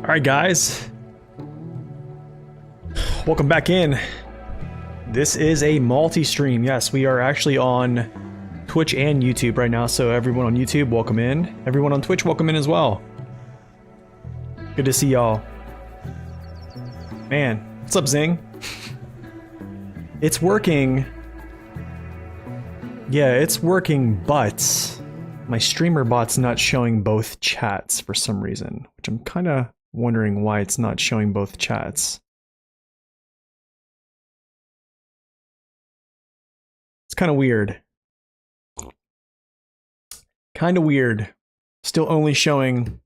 All right, guys. Welcome back in. This is a multi-stream. Yes, we are actually on Twitch and YouTube right now. So everyone on YouTube, welcome in. Everyone on Twitch, welcome in as well. Good to see y'all. Man, what's up, Zing? It's working. Yeah, it's working, but my streamer bot's not showing both chats for some reason, which I'm kind of wondering why it's not showing both chats. It's kind of weird. Kind of weird. Still only showing.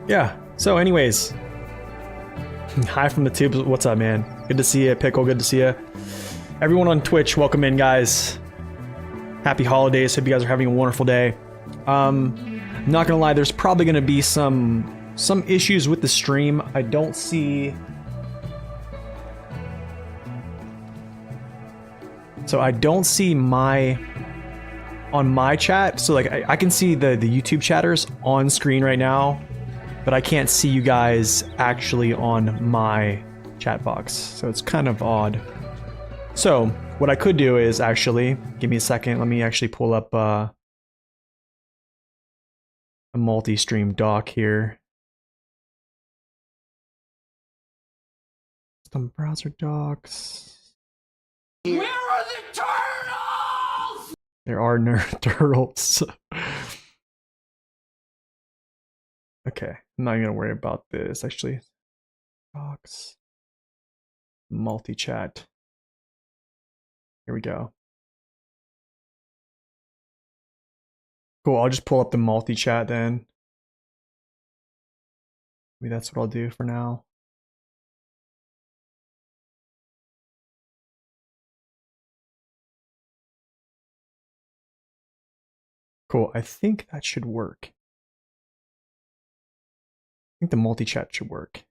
Yeah, so anyways. Hi from the tubes. What's up, man? Good to see you, Pickle. Good to see you. Everyone on Twitch, welcome in, guys. Happy holidays. Hope you guys are having a wonderful day. Not gonna lie, there's probably gonna be some issues with the stream. I don't see. So I don't see on my chat. So like I can see the YouTube chatters on screen right now, but I can't see you guys actually on my chat box. So it's kind of odd. So what I could do is actually, give me a second. Let me actually pull up a multi-stream doc here. Some browser docs. Where are the turtles? There are no turtles. Okay, I'm not gonna worry about this actually. Docs. Multi-chat. Here we go. Cool, I'll just pull up the multi-chat then. Maybe that's what I'll do for now. Cool, I think that should work. I think the multi-chat should work.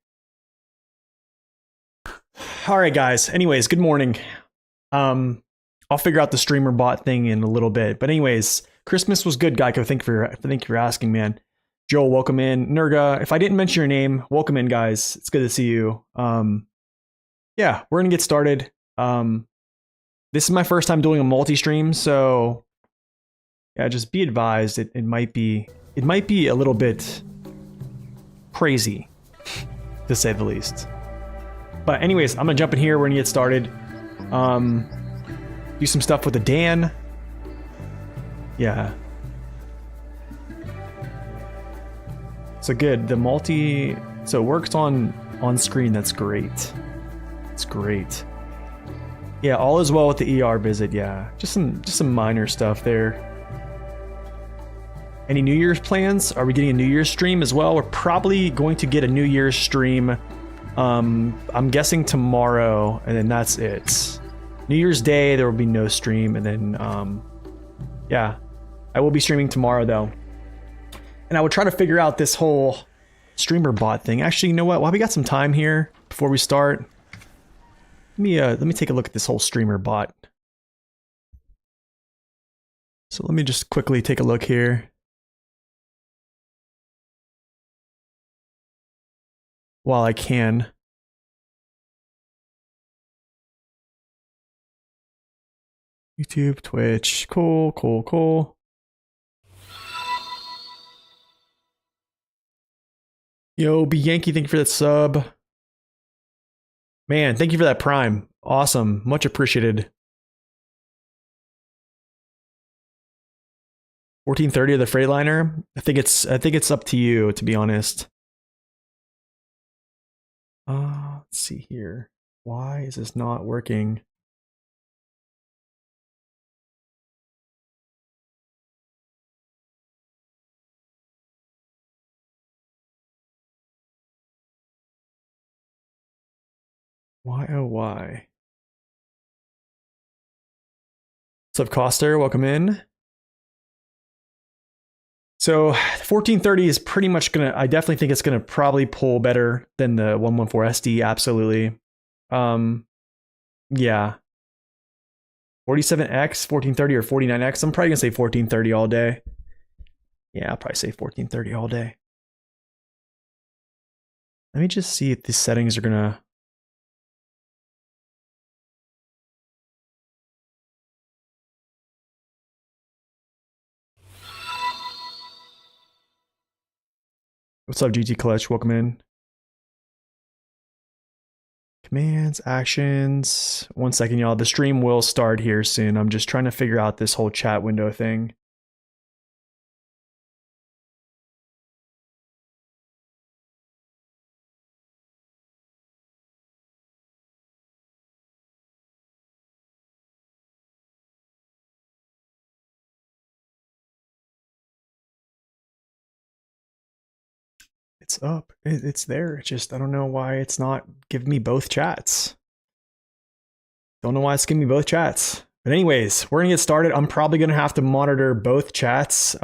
All right, guys. Anyways, good morning. I'll figure out the streamer bot thing in a little bit. But anyways, Christmas was good, Geico. Thank you for asking, man. Joel, welcome in. Nurga, if I didn't mention your name, welcome in, guys. It's good to see you. Yeah, we're gonna get started. This is my first time doing a multi-stream, so yeah, just be advised. It might be a little bit crazy, to say the least. But anyways, I'm gonna jump in here. We're gonna get started. Do some stuff with the Dan. Yeah. So good. The multi, so it works on screen. That's great. It's great. Yeah, all is well with the ER visit. Yeah, just some minor stuff there. Any New Year's plans? Are we getting a New Year's stream as well? We're probably going to get a New Year's stream. I'm guessing tomorrow, and then that's it. New Year's Day, there will be no stream, and then, yeah, I will be streaming tomorrow though. And I would try to figure out this whole streamer bot thing. Actually, you know what? While we got some time here before we start, let me take a look at this whole streamer bot. So let me just quickly take a look here. While I can. YouTube, Twitch, cool, cool, cool. Yo, B Yankee, thank you for that sub. Man, thank you for that Prime. Awesome, much appreciated. 1430 of the Freightliner. I think it's up to you, to be honest. Let's see here. Why is this not working? Why, oh why? What's up, Coster? Welcome in. So 1430 is pretty much gonna, I definitely think it's gonna probably pull better than the 114 SD, absolutely. Yeah. 47X, 1430 or 49X. I'm probably gonna say 1430 all day. Yeah, I'll probably say 1430 all day. Let me just see if these settings are gonna. What's up, GT Clutch? Welcome in. Commands, actions. 1 second, y'all. The stream will start here soon. I'm just trying to figure out this whole chat window thing. It's up. It's there. It's just, I don't know why it's not giving me both chats. Don't know why it's giving me both chats. But anyways, we're going to get started. I'm probably going to have to monitor both chats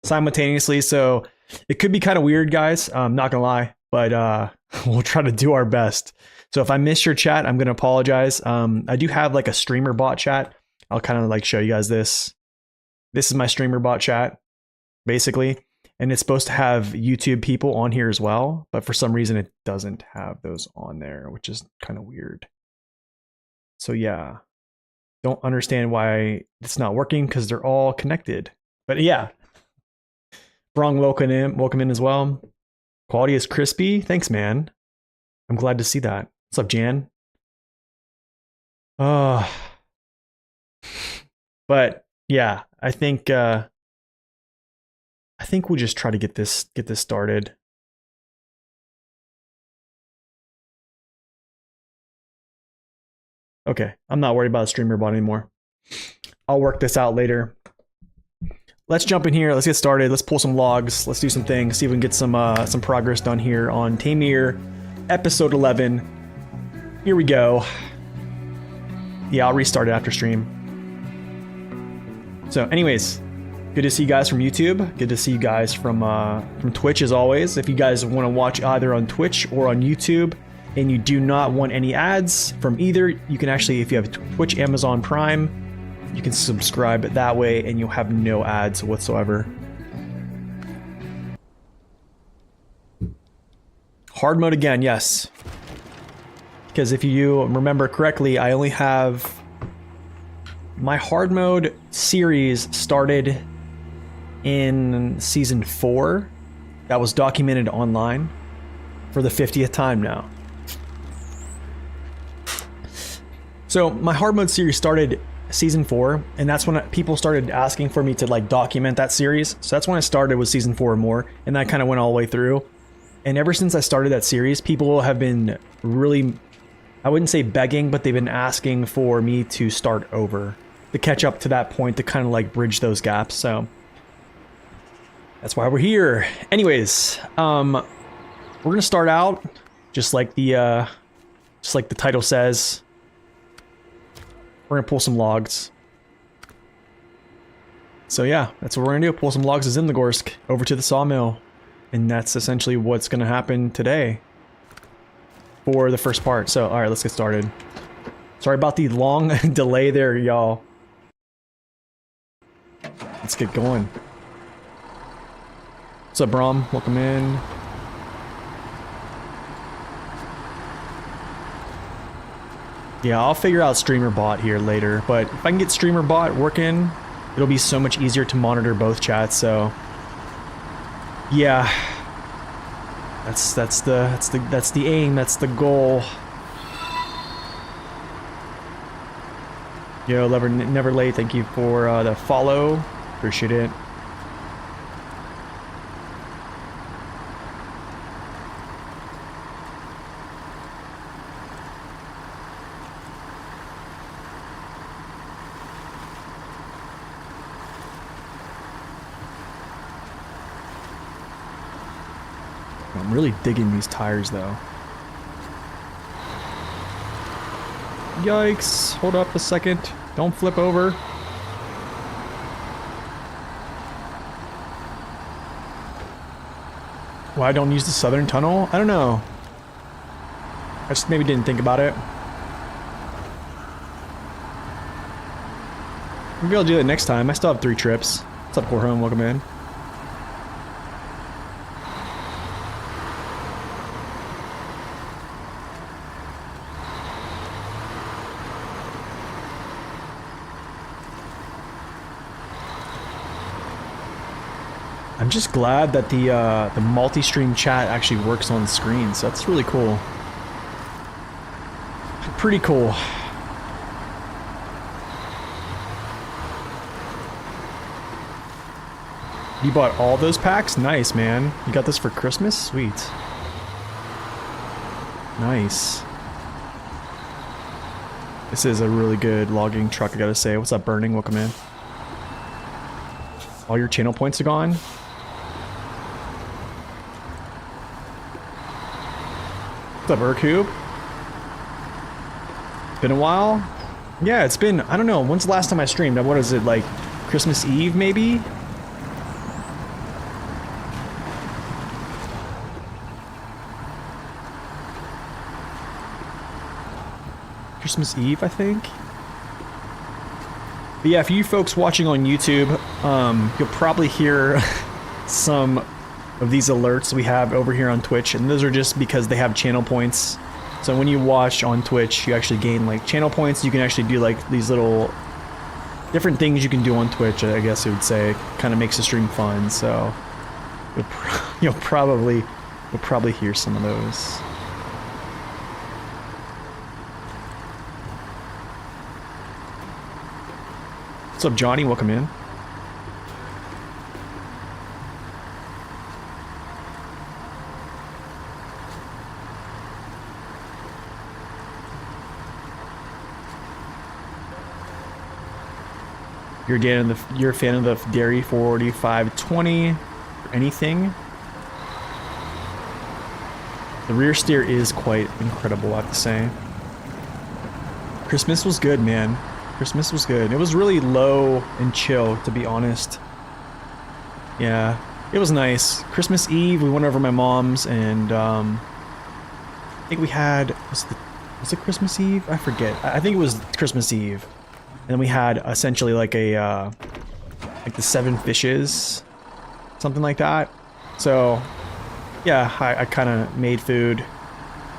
simultaneously. So it could be kind of weird, guys. I'm not going to lie, but we'll try to do our best. So if I miss your chat, I'm going to apologize. I do have like a streamer bot chat. I'll kind of like show you guys this. This is my streamer bot chat, basically. And it's supposed to have YouTube people on here as well, but for some reason it doesn't have those on there, which is kind of weird. So yeah, don't understand why it's not working because they're all connected. But yeah, Brong, welcome in as well. Quality is crispy. Thanks, man. I'm glad to see that. What's up, Jan? But yeah, I think we'll just try to get this started. Okay, I'm not worried about a streamer bot anymore. I'll work this out later. Let's jump in here. Let's get started. Let's pull some logs. Let's do some things. See if we can get some progress done here on Tamir, episode 11. Here we go. Yeah, I'll restart it after stream. So, anyways. Good to see you guys from YouTube. Good to see you guys from Twitch as always. If you guys want to watch either on Twitch or on YouTube and you do not want any ads from either, you can actually, if you have Twitch Amazon Prime, you can subscribe that way and you'll have no ads whatsoever. Hard mode again, yes. Because if you remember correctly, I only have my hard mode series started in season 4 that was documented online for the 50th time now. So my hard mode series started season 4, and that's when people started asking for me to like document that series. So that's when I started with season 4 or more, and that kind of went all the way through. And ever since I started that series, people have been really, I wouldn't say begging, but they've been asking for me to start over, to catch up to that point, to kind of like bridge those gaps. So that's why we're here. Anyways, we're gonna start out just like the title says. We're gonna pull some logs. So yeah, that's what we're gonna do. Pull some logs of Zimnegorsk over to the sawmill. And that's essentially what's gonna happen today for the first part. So alright, let's get started. Sorry about the long delay there, y'all. Let's get going. What's up, Brom? Welcome in. Yeah, I'll figure out streamer bot here later, but if I can get streamer bot working, it'll be so much easier to monitor both chats. So yeah, that's the aim, that's the goal. Yo, never late. Thank you for the follow. Appreciate it. I'm really digging these tires though. Yikes, hold up a second. Don't flip over. Why I don't use the southern tunnel? I don't know. I just maybe didn't think about it. Maybe I'll do it next time. I still have 3 trips. What's up, Corhone? Welcome in. I'm just glad that the multi-stream chat actually works on screen, so that's really cool. Pretty cool. You bought all those packs? Nice, man. You got this for Christmas? Sweet. Nice. This is a really good logging truck, I gotta say. What's up, Burning? Welcome in. All your channel points are gone? What's up, Urkube? Been a while? Yeah, it's been, I don't know, when's the last time I streamed? What is it, like Christmas Eve, maybe? Christmas Eve, I think? But yeah, for you folks watching on YouTube, you'll probably hear some of these alerts we have over here on Twitch, and those are just because they have channel points. So when you watch on Twitch, you actually gain like channel points. You can actually do like these little different things you can do on Twitch, I guess you would say. Kind of makes the stream fun, so you'll probably hear some of those. What's up, Johnny? Welcome in. You're a fan of the Dairy 4520 or anything? The rear steer is quite incredible, I have to say. Christmas was good, man. Christmas was good. It was really low and chill, to be honest. Yeah, it was nice. Christmas Eve, we went over to my mom's, and I think we had, was it Christmas Eve? I forget. I think it was Christmas Eve. And then we had essentially like a like the 7 fishes, something like that. So yeah, I kind of made food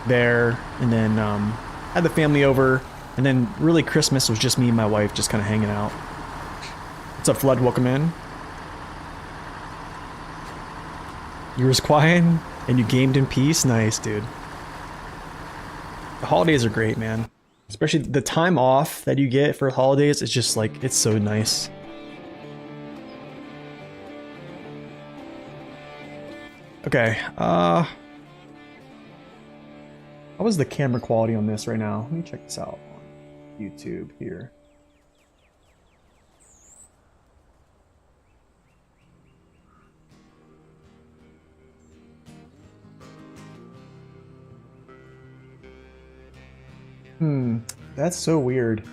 there, and then had the family over. And then really Christmas was just me and my wife just kind of hanging out. What's up, Flood? Welcome in. You was quiet and you gamed in peace? Nice, dude. The holidays are great, man. Especially the time off that you get for holidays, it's just like, it's so nice. Okay, how is the camera quality on this right now? Let me check this out on YouTube here. That's so weird.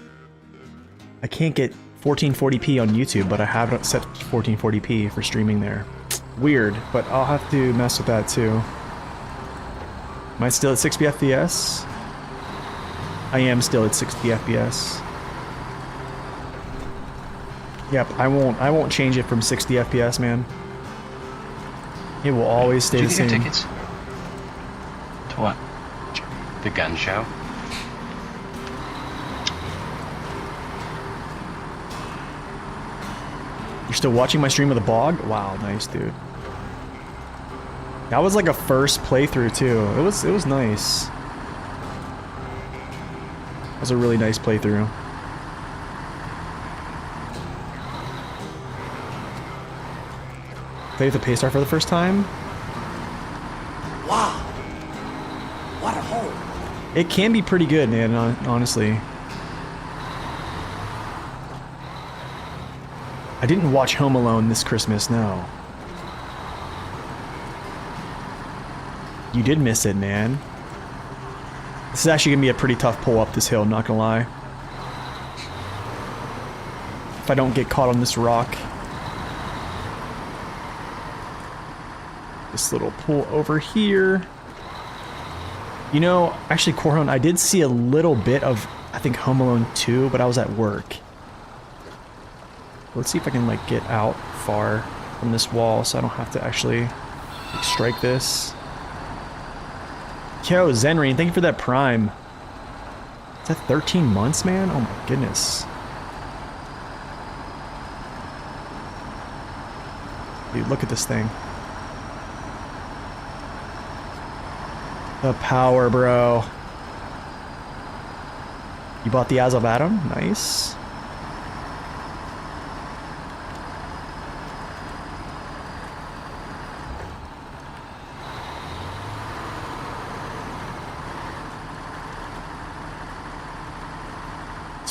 I can't get 1440p on YouTube, but I have it set 1440p for streaming there. Weird, but I'll have to mess with that too. Am I still at 60 FPS? I am still at 60 FPS. Yep, I won't change it from 60 FPS, man. It will always stay the same. Did you get tickets? To what? The gun show? You're still watching my stream of the bog? Wow, nice, dude. That was like a first playthrough too. It was nice. That was a really nice playthrough. Played the Paystar for the first time. Wow. What a hole. It can be pretty good, man, honestly. I didn't watch Home Alone this Christmas, no. You did miss it, man. This is actually gonna be a pretty tough pull up this hill, not gonna lie. If I don't get caught on this rock. This little pull over here. You know, actually, Corhone, I did see a little bit of, I think, Home Alone 2, but I was at work. Let's see if I can, like, get out far from this wall so I don't have to actually like, strike this. Yo, Zenrain, thank you for that Prime. Is that 13 months, man? Oh my goodness. Dude, look at this thing. The power, bro. You bought the Eyes of Adam? Nice.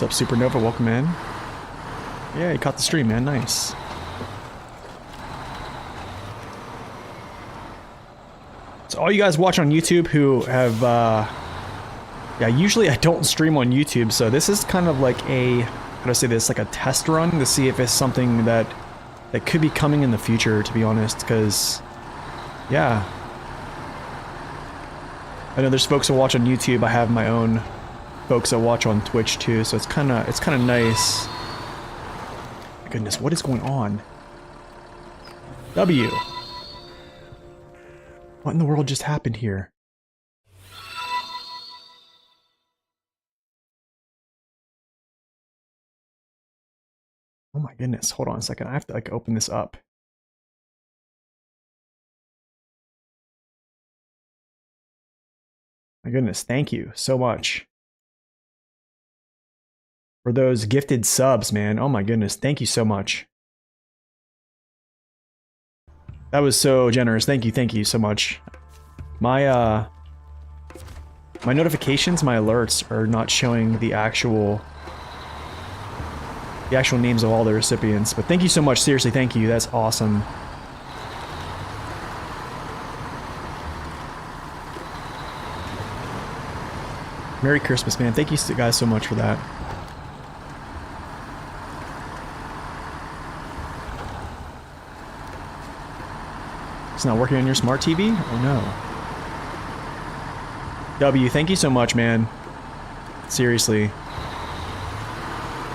What's up, Supernova? Welcome in. Yeah, you caught the stream, man. Nice. So all you guys watch on YouTube who have, yeah, usually I don't stream on YouTube, so this is kind of like a, how do I say this, like a test run to see if it's something that could be coming in the future, to be honest, because, yeah. I know there's folks who watch on YouTube. I have my own folks that watch on Twitch too, so it's kind of nice. My goodness, what is going on? W. What in the world just happened here? Oh my goodness, hold on a second. I have to like open this up. My goodness, thank you so much for those gifted subs, man. Oh my goodness, thank you so much. That was so generous. Thank you so much. My my notifications, my alerts are not showing the actual names of all the recipients, but thank you so much. Seriously, thank you. That's awesome. Merry Christmas, man. Thank you guys so much for that. It's not working on your smart TV? Oh no. W, thank you so much, man. Seriously.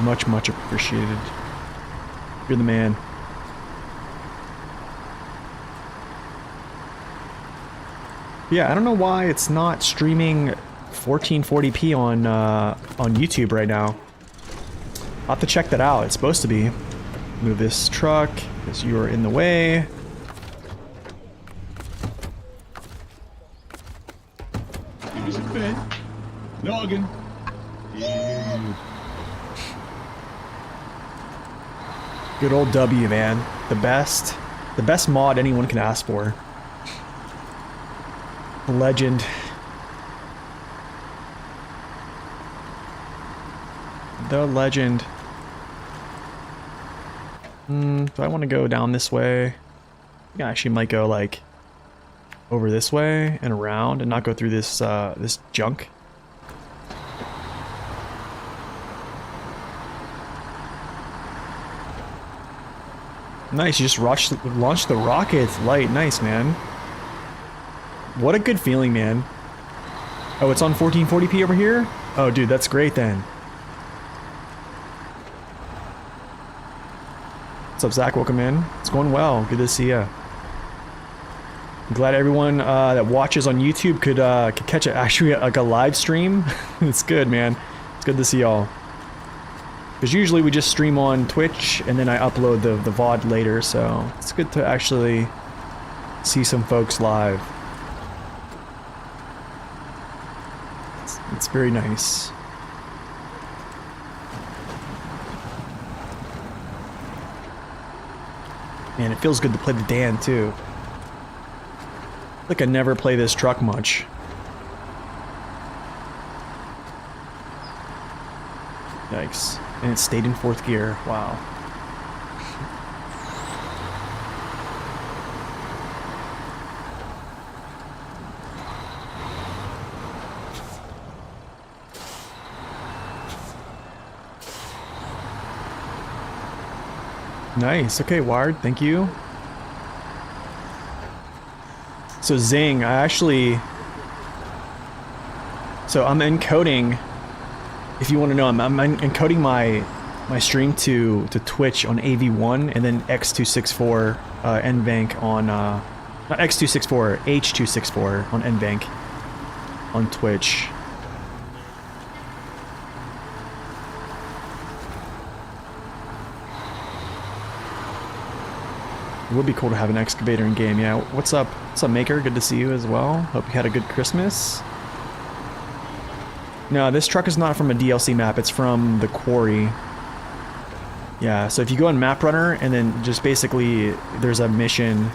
Much, much appreciated. You're the man. Yeah, I don't know why it's not streaming 1440p on YouTube right now. I'll have to check that out. It's supposed to be. Move this truck because you are in the way. Good old W, man. The best mod anyone can ask for. Legend. The legend. Do I want to go down this way? I actually might go like over this way and around and not go through this this junk. Nice, you just launched the rocket light. Nice, man. What a good feeling, man. Oh, it's on 1440p over here? Oh, dude, that's great then. What's up, Zach? Welcome in. It's going well. Good to see ya. I'm glad everyone that watches on YouTube could catch it. Actually, like a live stream. It's good, man. It's good to see y'all. Because usually we just stream on Twitch and then I upload the VOD later, so it's good to actually see some folks live. It's very nice. Man, it feels good to play the Dan too. Like I never play this truck much. Yikes. And it stayed in 4th gear. Wow. Nice. Okay, Wired. Thank you. So Zing, so I'm encoding. If you want to know, I'm encoding my stream to Twitch on AV1 and then X264 NVank on not X264, H264 on NVank on Twitch. It would be cool to have an excavator in game. Yeah. What's up? What's up, Maker? Good to see you as well. Hope you had a good Christmas. No, this truck is not from a DLC map. It's from the quarry. Yeah, so if you go on Map Runner and then just basically there's a mission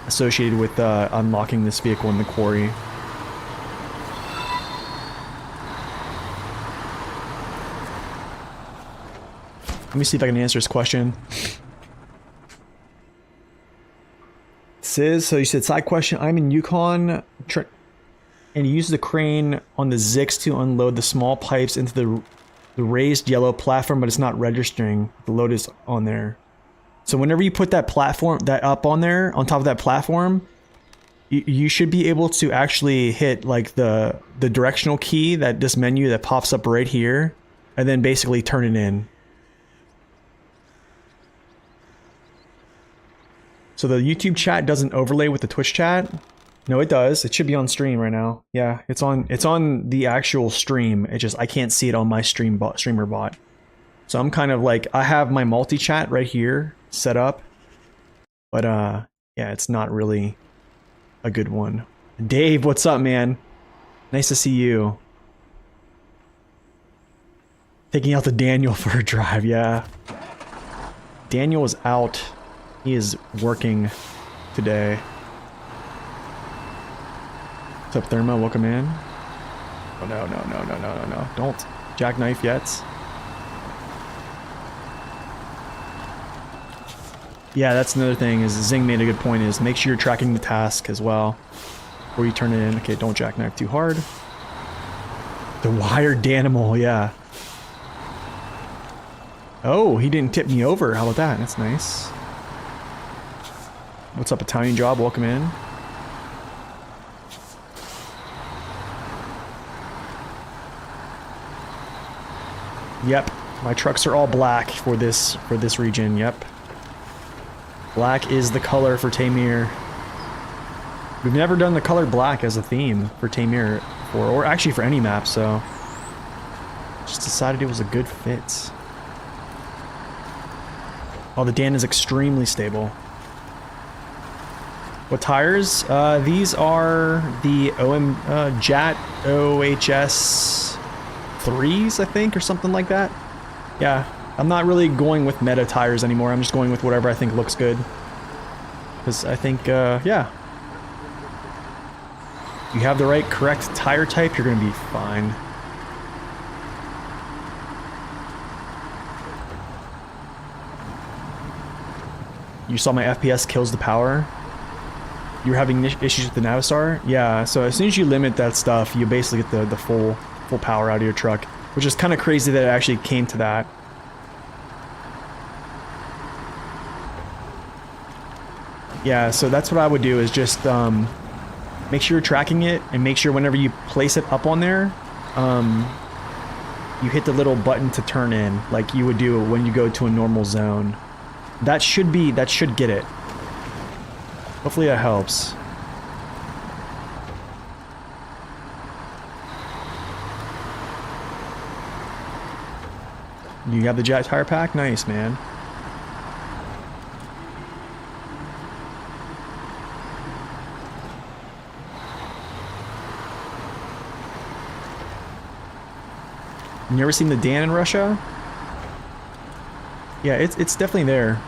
associated with unlocking this vehicle in the quarry. Let me see if I can answer this question. Sis, so you said side question. I'm in Yukon and you use the crane on the Zix to unload the small pipes into the raised yellow platform, but it's not registering. The load is on there. So whenever you put that platform, that up on there, on top of that platform, you should be able to actually hit like the directional key, that this menu that pops up right here, and then basically turn it in. So the YouTube chat doesn't overlay with the Twitch chat. No, it does. It should be on stream right now. Yeah, it's on the actual stream. It just, I can't see it on my streamer bot. So I'm kind of like, I have my multi-chat right here set up. But yeah, it's not really a good one. Dave, what's up, man? Nice to see you. Taking out the Daniel for a drive, yeah. Daniel is out. He is working today. What's up, Therma? Welcome in. Oh, no. Don't jackknife yet. Yeah, that's another thing, is Zing made a good point, is make sure you're tracking the task as well before you turn it in. Okay, don't jackknife too hard. The wired Danimal, yeah. Oh, he didn't tip me over. How about that? That's nice. What's up, Italian Job? Welcome in. Yep, my trucks are all black for this region. Yep, black is the color for Tamir. We've never done the color black as a theme for Tamir before, or actually for any map. So just decided it was a good fit. Oh, the Dan is extremely stable. What tires? These are the JAT OHS 3s, I think, or something like that. Yeah, I'm not really going with meta tires anymore. I'm just going with whatever I think looks good. Because I think, yeah. You have the right correct tire type, you're going to be fine. You saw my FPS kills the power. You're having issues with the Navistar? Yeah, so as soon as you limit that stuff, you basically get the full power out of your truck. Which is kind of crazy that it actually came to that. Yeah, so that's what I would do, is just make sure you're tracking it, and make sure whenever you place it up on there, you hit the little button to turn in, like you would do when you go to a normal zone. That should get it. Hopefully that helps. You have the Jet tire pack? Nice, man. You ever seen the Dan in Russia? Yeah, it's definitely there.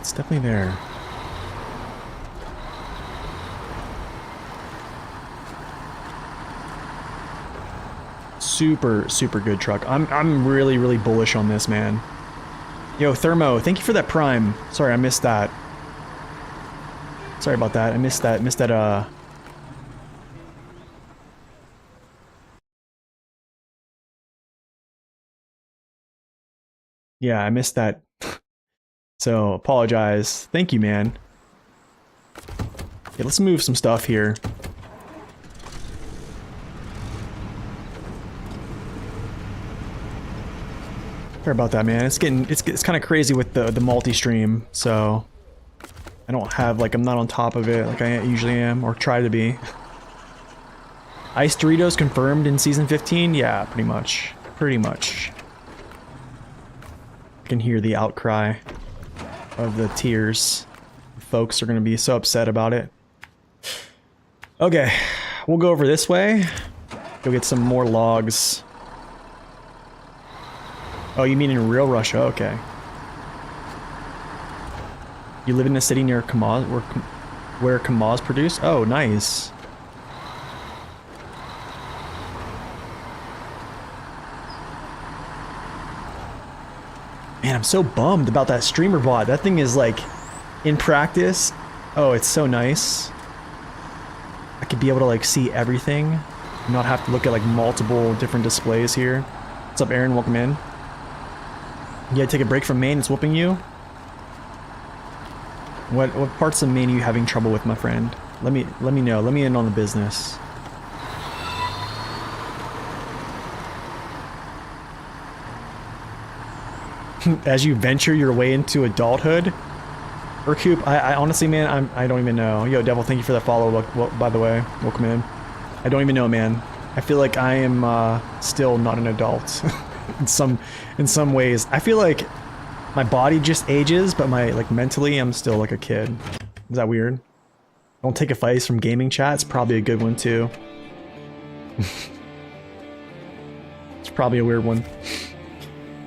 It's definitely there. Super good truck. I'm really bullish on this, man. Yo, Thermo, thank you for that Prime. Sorry, I missed that. Sorry about that. I missed that. Yeah, I missed that. So, apologize. Thank you, man. Yeah, let's move some stuff here. Sorry about that, man. It's kind of crazy with the multi-stream, so I don't have, like, I'm not on top of it like I usually am, or try to be. Ice Doritos confirmed in season 15? Yeah, pretty much. Pretty much. I can hear the outcry of the tears. Folks are gonna be so upset about it. Okay, we'll go over this way. Go get some more logs. Oh, you mean in real Russia? Okay. You live in a city near Kamaz, where Kamaz produce? Oh, nice. Man, I'm so bummed about that streamer bot. That thing is like, in practice, oh, it's so nice. I could be able to like see everything, not have to look at like multiple different displays here. What's up, Aaron? Welcome in. You gotta take a break from Maine, it's whooping you? What parts of Maine are you having trouble with, my friend? Let me know. Let me in on the business. As you venture your way into adulthood? Urcoop, I honestly, man, I don't even know. Yo, Devil, thank you for that follow, by the way. Welcome in. I don't even know, man. I feel like I am still not an adult. in some ways. I feel like my body just ages, but like mentally, I'm still like a kid. Is that weird? Don't take advice from gaming chat. It's probably a good one too. It's probably a weird one.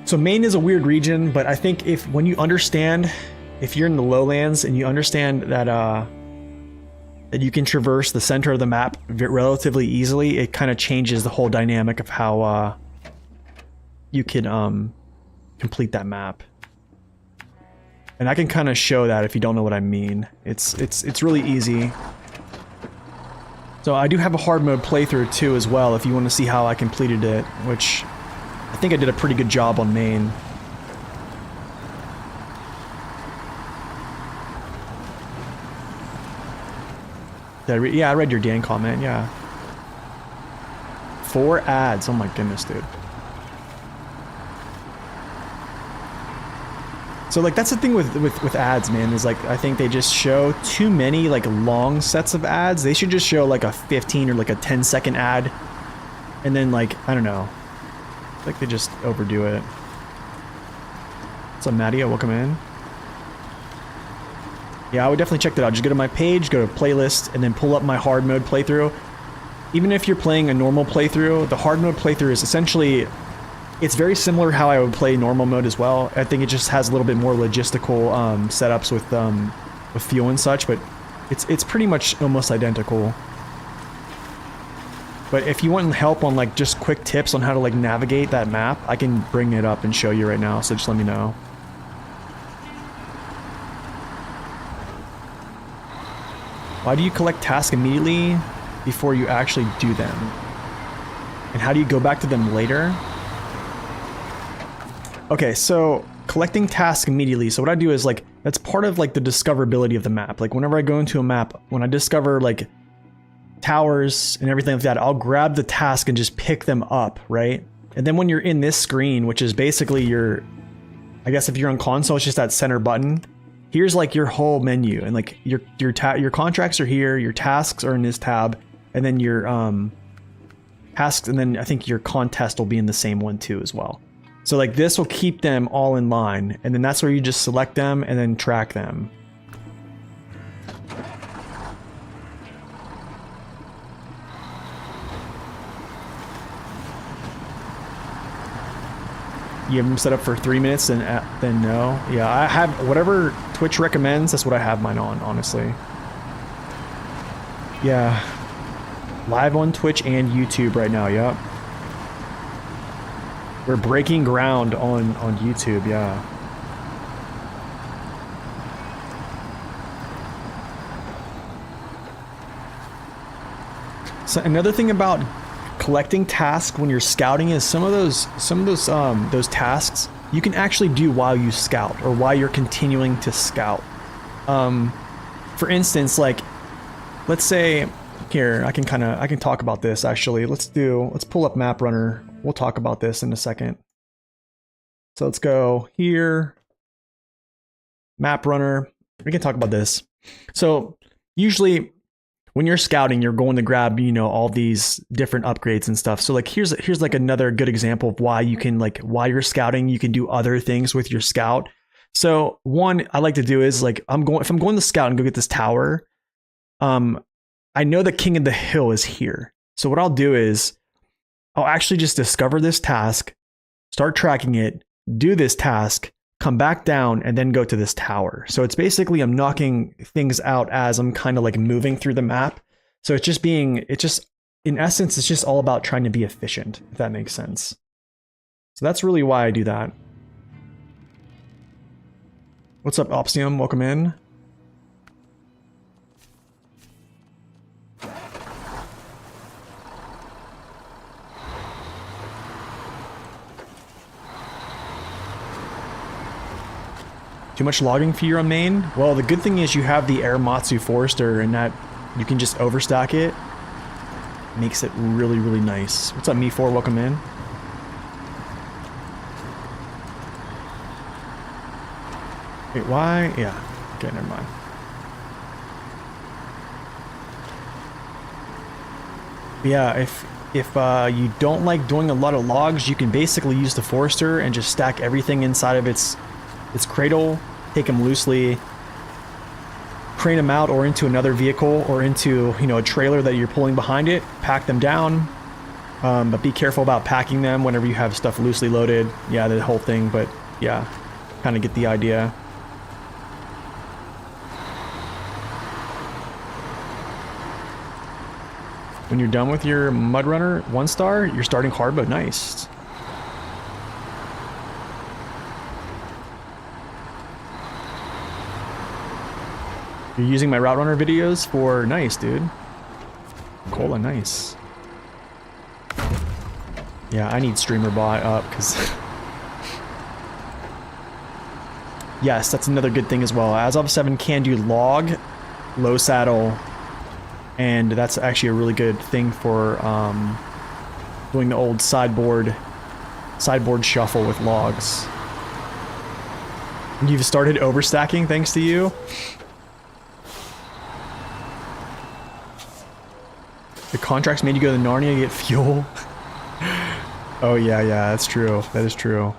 So Maine is a weird region, but I think when you understand, if you're in the lowlands and you understand that that you can traverse the center of the map relatively easily, it kind of changes the whole dynamic of how you can complete that map. And I can kind of show that if you don't know what I mean. It's really easy. So I do have a hard mode playthrough too as well, if you want to see how I completed it, which I think I did a pretty good job on Maine. Yeah, I read your Dan comment, yeah. 4 ads, oh my goodness, dude. So like that's the thing with ads, man, is like I think they just show too many like long sets of ads. They should just show like a 15 or like a 10-second ad, and then like I don't know, like they just overdo it. What's up, Mattia? Welcome in. Yeah, I would definitely check that out. Just go to my page, go to playlist, and then pull up my hard mode playthrough. even if you're playing a normal playthrough, the hard mode playthrough is essentially, it's very similar how I would play normal mode as well. I think it just has a little bit more logistical setups with fuel and such, but it's pretty much almost identical. But if you want help on like just quick tips on how to like navigate that map, I can bring it up and show you right now, so just let me know. Why do you collect tasks immediately before you actually do them? And how do you go back to them later? Okay, so collecting tasks immediately. So what I do is like, that's part of like the discoverability of the map. Like whenever I go into a map, when I discover like towers and everything like that, I'll grab the task and just pick them up, right? And then when you're in this screen, which is basically your, I guess if you're on console, it's just that center button. Here's like your whole menu, and like your contracts are here, your tasks are in this tab, and then your tasks, and then I think your contest will be in the same one too as well. So like this will keep them all in line, and then that's where you just select them and then track them. You have them set up for 3 minutes, then no. Yeah, I have whatever Twitch recommends. That's what I have mine on, honestly. Yeah, live on Twitch and YouTube right now. Yep, we're breaking ground on YouTube. Yeah. So another thing about collecting tasks when you're scouting is some of those tasks you can actually do while you scout or while you're continuing to scout. For instance, like let's say here, I can talk about this actually. Let's pull up Map Runner. We'll talk about this in a second. So let's go here, Map Runner. We can talk about this. So usually when you're scouting, you're going to grab, you know, all these different upgrades and stuff. So like here's like another good example of why you can, like, while you're scouting, you can do other things with your scout. So one I like to do is like, if I'm going to scout and go get this tower, I know the King of the Hill is here. So what I'll do is I'll actually just discover this task, start tracking it, do this task, come back down, and then go to this tower. So it's basically I'm knocking things out as I'm kind of like moving through the map. So it's just in essence, it's just all about trying to be efficient, if that makes sense. So that's really why I do that. What's up, Opsium? Welcome in. Too much logging for your main? Well, the good thing is you have the Airmatsu Forester, and that you can just overstack it. Makes it really, really nice. What's up, Me4? Welcome in. Wait, why? Yeah. Okay, never mind. But yeah, if you don't like doing a lot of logs, you can basically use the Forester and just stack everything inside of its cradle, take them loosely, crane them out or into another vehicle or into, you know, a trailer that you're pulling behind it, pack them down, but be careful about packing them whenever you have stuff loosely loaded. Yeah, the whole thing, but yeah, kind of get the idea. When you're done with your Mud Runner 1-star, you're starting hard mode. Nice. You're using my Route Runner videos for... Nice, dude. Cola, nice. Yeah, I need Streamer Bot up, because... Yes, that's another good thing as well. As of 7 can do log, low saddle, and that's actually a really good thing for doing the old sideboard shuffle with logs. You've started overstacking thanks to you. The contracts made you go to Narnia to get fuel. Oh yeah, that's true. That is true.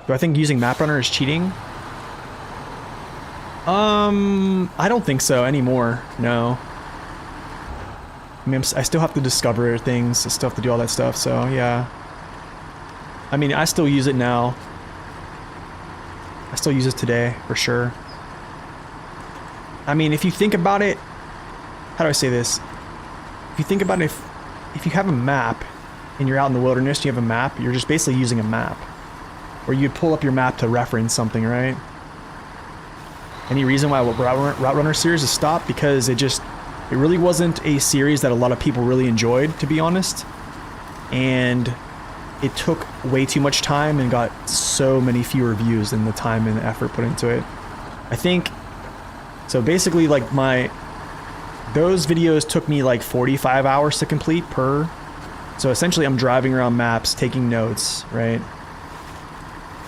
Do I think using Map Runner is cheating? I don't think so anymore. No. I mean, I still have to discover things. I still have to do all that stuff. So yeah. I mean, I still use it now. I still use it today for sure. I mean, if you think about it, how do I say this? If you think about it, if you have a map and you're out in the wilderness, you have a map, you're just basically using a map. Or you'd pull up your map to reference something, right? Any reason why Route Runner series has stopped? Because it really wasn't a series that a lot of people really enjoyed, to be honest. And it took way too much time and got so many fewer views than the time and the effort put into it. I think, so basically like those videos took me like 45 hours to complete per. So essentially I'm driving around maps, taking notes, right?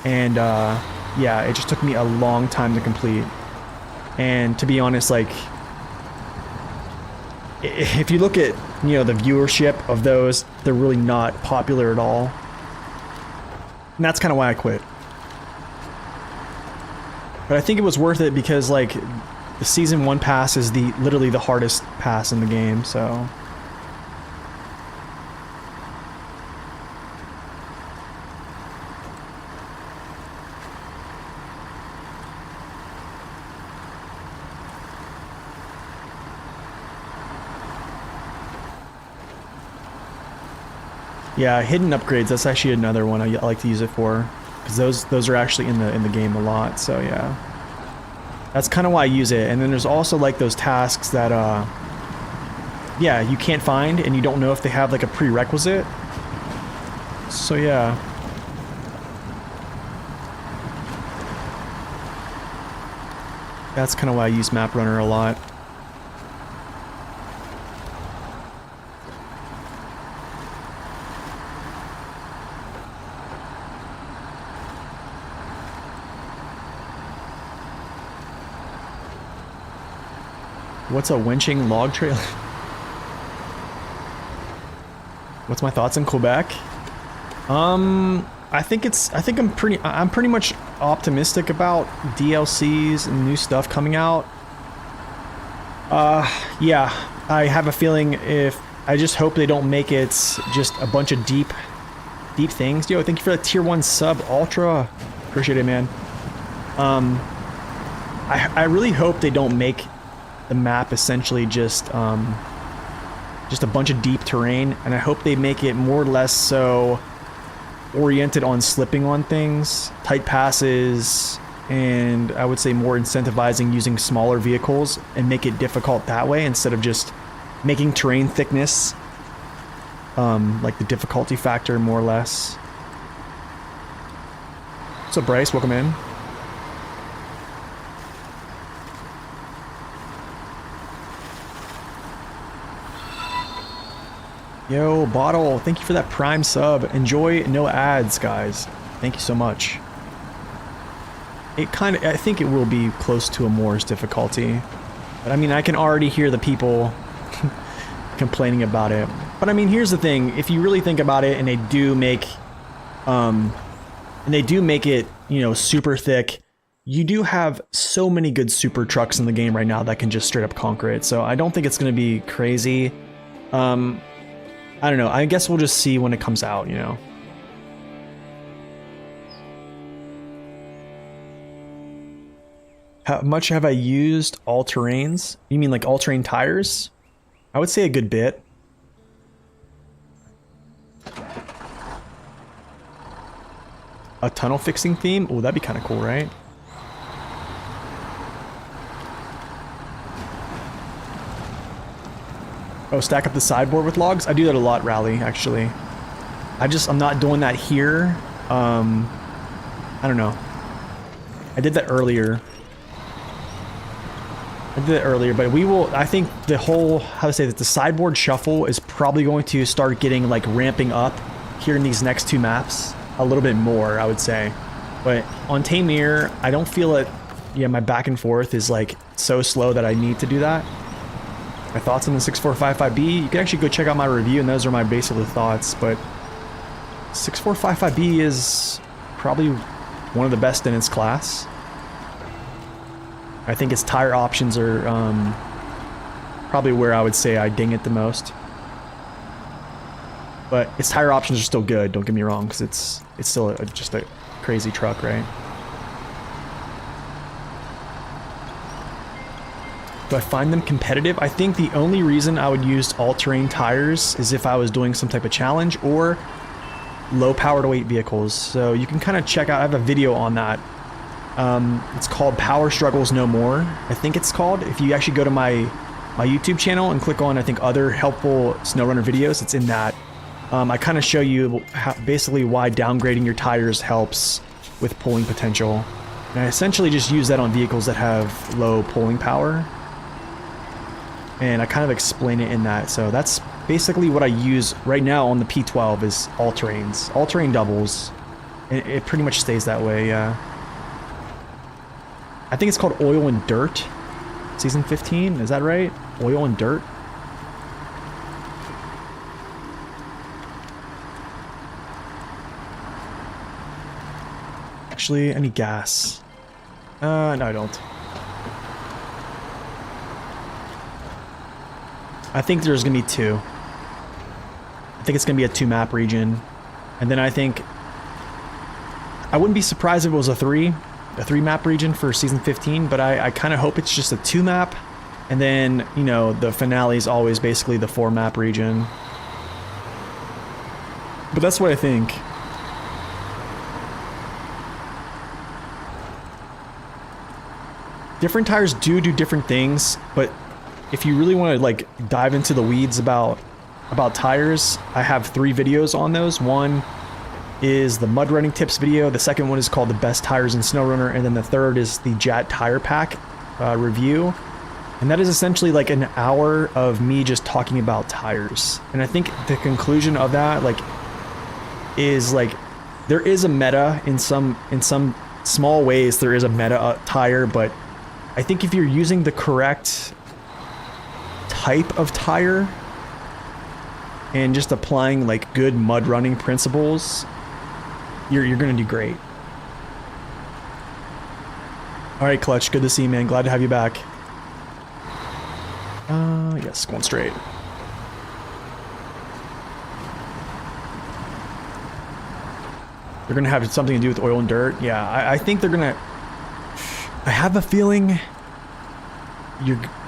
And yeah, it just took me a long time to complete. And to be honest, like, if you look at, you know, the viewership of those, they're really not popular at all. And that's kind of why I quit. But I think it was worth it because, like, the Season 1 pass is literally the hardest pass in the game, so... Yeah, hidden upgrades, that's actually another one I like to use it for. Because those are actually in the game a lot, so yeah. That's kind of why I use it. And then there's also like those tasks that, yeah, you can't find and you don't know if they have like a prerequisite. So yeah. That's kind of why I use Map Runner a lot. What's a winching log trail? What's my thoughts on Quebec? I think I'm pretty much optimistic about DLCs and new stuff coming out. Yeah, I have a feeling I just hope they don't make it just a bunch of deep things. Yo, thank you for the tier 1 sub, Ultra. Appreciate it, man. I really hope they don't make the map essentially just a bunch of deep terrain, and I hope they make it more or less so oriented on slipping on things, tight passes, and I would say more incentivizing using smaller vehicles and make it difficult that way instead of just making terrain thickness like the difficulty factor more or less. What's up, Bryce? Welcome in. Yo, Bottle, thank you for that Prime sub. Enjoy no ads, guys. Thank you so much. I think it will be close to a Moore's difficulty. But I mean, I can already hear the people complaining about it. But I mean, here's the thing. If you really think about it, and they do make it, you know, super thick, you do have so many good super trucks in the game right now that can just straight up conquer it. So I don't think it's going to be crazy. I don't know. I guess we'll just see when it comes out, you know. How much have I used all-terrains? You mean like all-terrain tires? I would say a good bit. A tunnel fixing theme? Oh, that'd be kind of cool, right? Oh, stack up the sideboard with logs? I do that a lot, Rally, actually. I'm not doing that here. I don't know. I did that earlier. But we will, I think the whole, how to say that, the sideboard shuffle is probably going to start getting, like, ramping up here in these next two maps. A little bit more, I would say. But on Tamir, I don't feel it, yeah, my back and forth is, like, so slow that I need to do that. My thoughts on the 6455B, you can actually go check out my review, and those are my basically thoughts, but 6455B is probably one of the best in its class. I think its tire options are probably where I would say I ding it the most. But its tire options are still good, don't get me wrong, because it's still just a crazy truck, right? Do I find them competitive? I think the only reason I would use all-terrain tires is if I was doing some type of challenge or low power to weight vehicles. So you can kind of check out, I have a video on that. It's called Power Struggles No More, I think it's called. If you actually go to my YouTube channel and click on, I think, other helpful SnowRunner videos, it's in that. I kind of show you basically why downgrading your tires helps with pulling potential. And I essentially just use that on vehicles that have low pulling power. And I kind of explain it in that. So that's basically what I use right now on the P12 is all-terrains. All-terrain doubles. And it pretty much stays that way, yeah. I think it's called Oil and Dirt. Season 15, is that right? Oil and Dirt? Actually, I need gas. No, I don't. I think there's gonna be 2. I think it's gonna be a 2-map region. And then I think... I wouldn't be surprised if it was a 3-map region for Season 15, but I kind of hope it's just a 2-map. And then, you know, the finale is always basically the 4-map region. But that's what I think. Different tires do different things, but if you really want to like dive into the weeds about tires, I have 3 videos on those. One is the mud running tips video. The second one is called the best tires in SnowRunner, and then the third is the JAT tire pack review. And that is essentially like an hour of me just talking about tires. And I think the conclusion of that is there is a meta in some small ways. There is a meta tire, but I think if you're using the correct type of tire and just applying like good mud running principles, you're gonna do great. All right, Clutch, good to see you, man. Glad to have you back. Yes, going straight. They're gonna have something to do with oil and dirt. Yeah, I think they're gonna. I have a feeling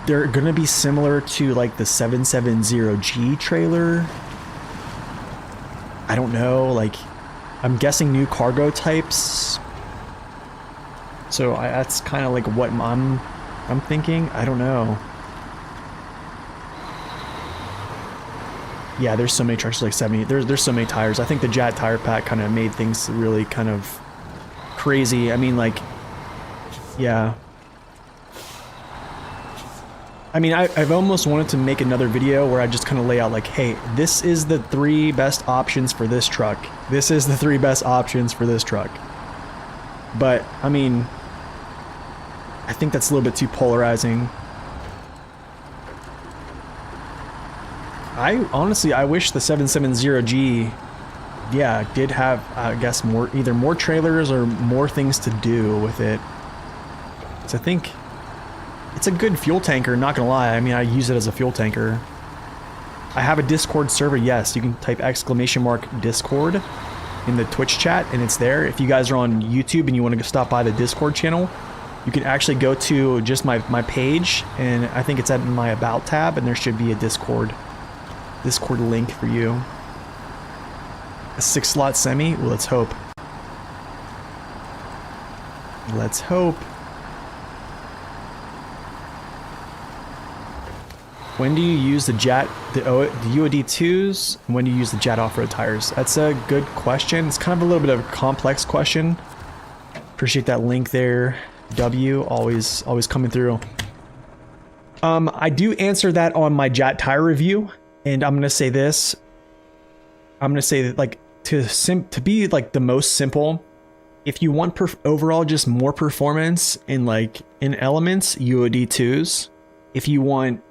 they're gonna be similar to like the 770G trailer. I don't know, like I'm guessing new cargo types. So that's kind of like what I'm thinking. I don't know. Yeah, there's so many trucks like 70. There's so many tires. I think the JAT tire pack kind of made things really kind of crazy. I mean, like, yeah. I mean, I've almost wanted to make another video where I just kind of lay out like, hey, this is the 3 best options for this truck. This is the 3 best options for this truck. But, I mean, I think that's a little bit too polarizing. I wish the 770G, yeah, did have, I guess, either more trailers or more things to do with it. So I think it's a good fuel tanker, not gonna lie. I mean, I use it as a fuel tanker. I have a Discord server, yes. You can type !Discord in the Twitch chat and it's there. If you guys are on YouTube and you want to stop by the Discord channel, you can actually go to just my page, and I think it's at my About tab, and there should be a Discord link for you. A 6-slot semi? Well, let's hope. Let's hope. When do you use the UOD2s? And when do you use the JAT off-road tires? That's a good question. It's kind of a little bit of a complex question. Appreciate that link there. W, always coming through. I do answer that on my JAT tire review. And I'm gonna say this. I'm gonna say that, like, to be like the most simple, if you want overall just more performance in elements, UOD2s. If you want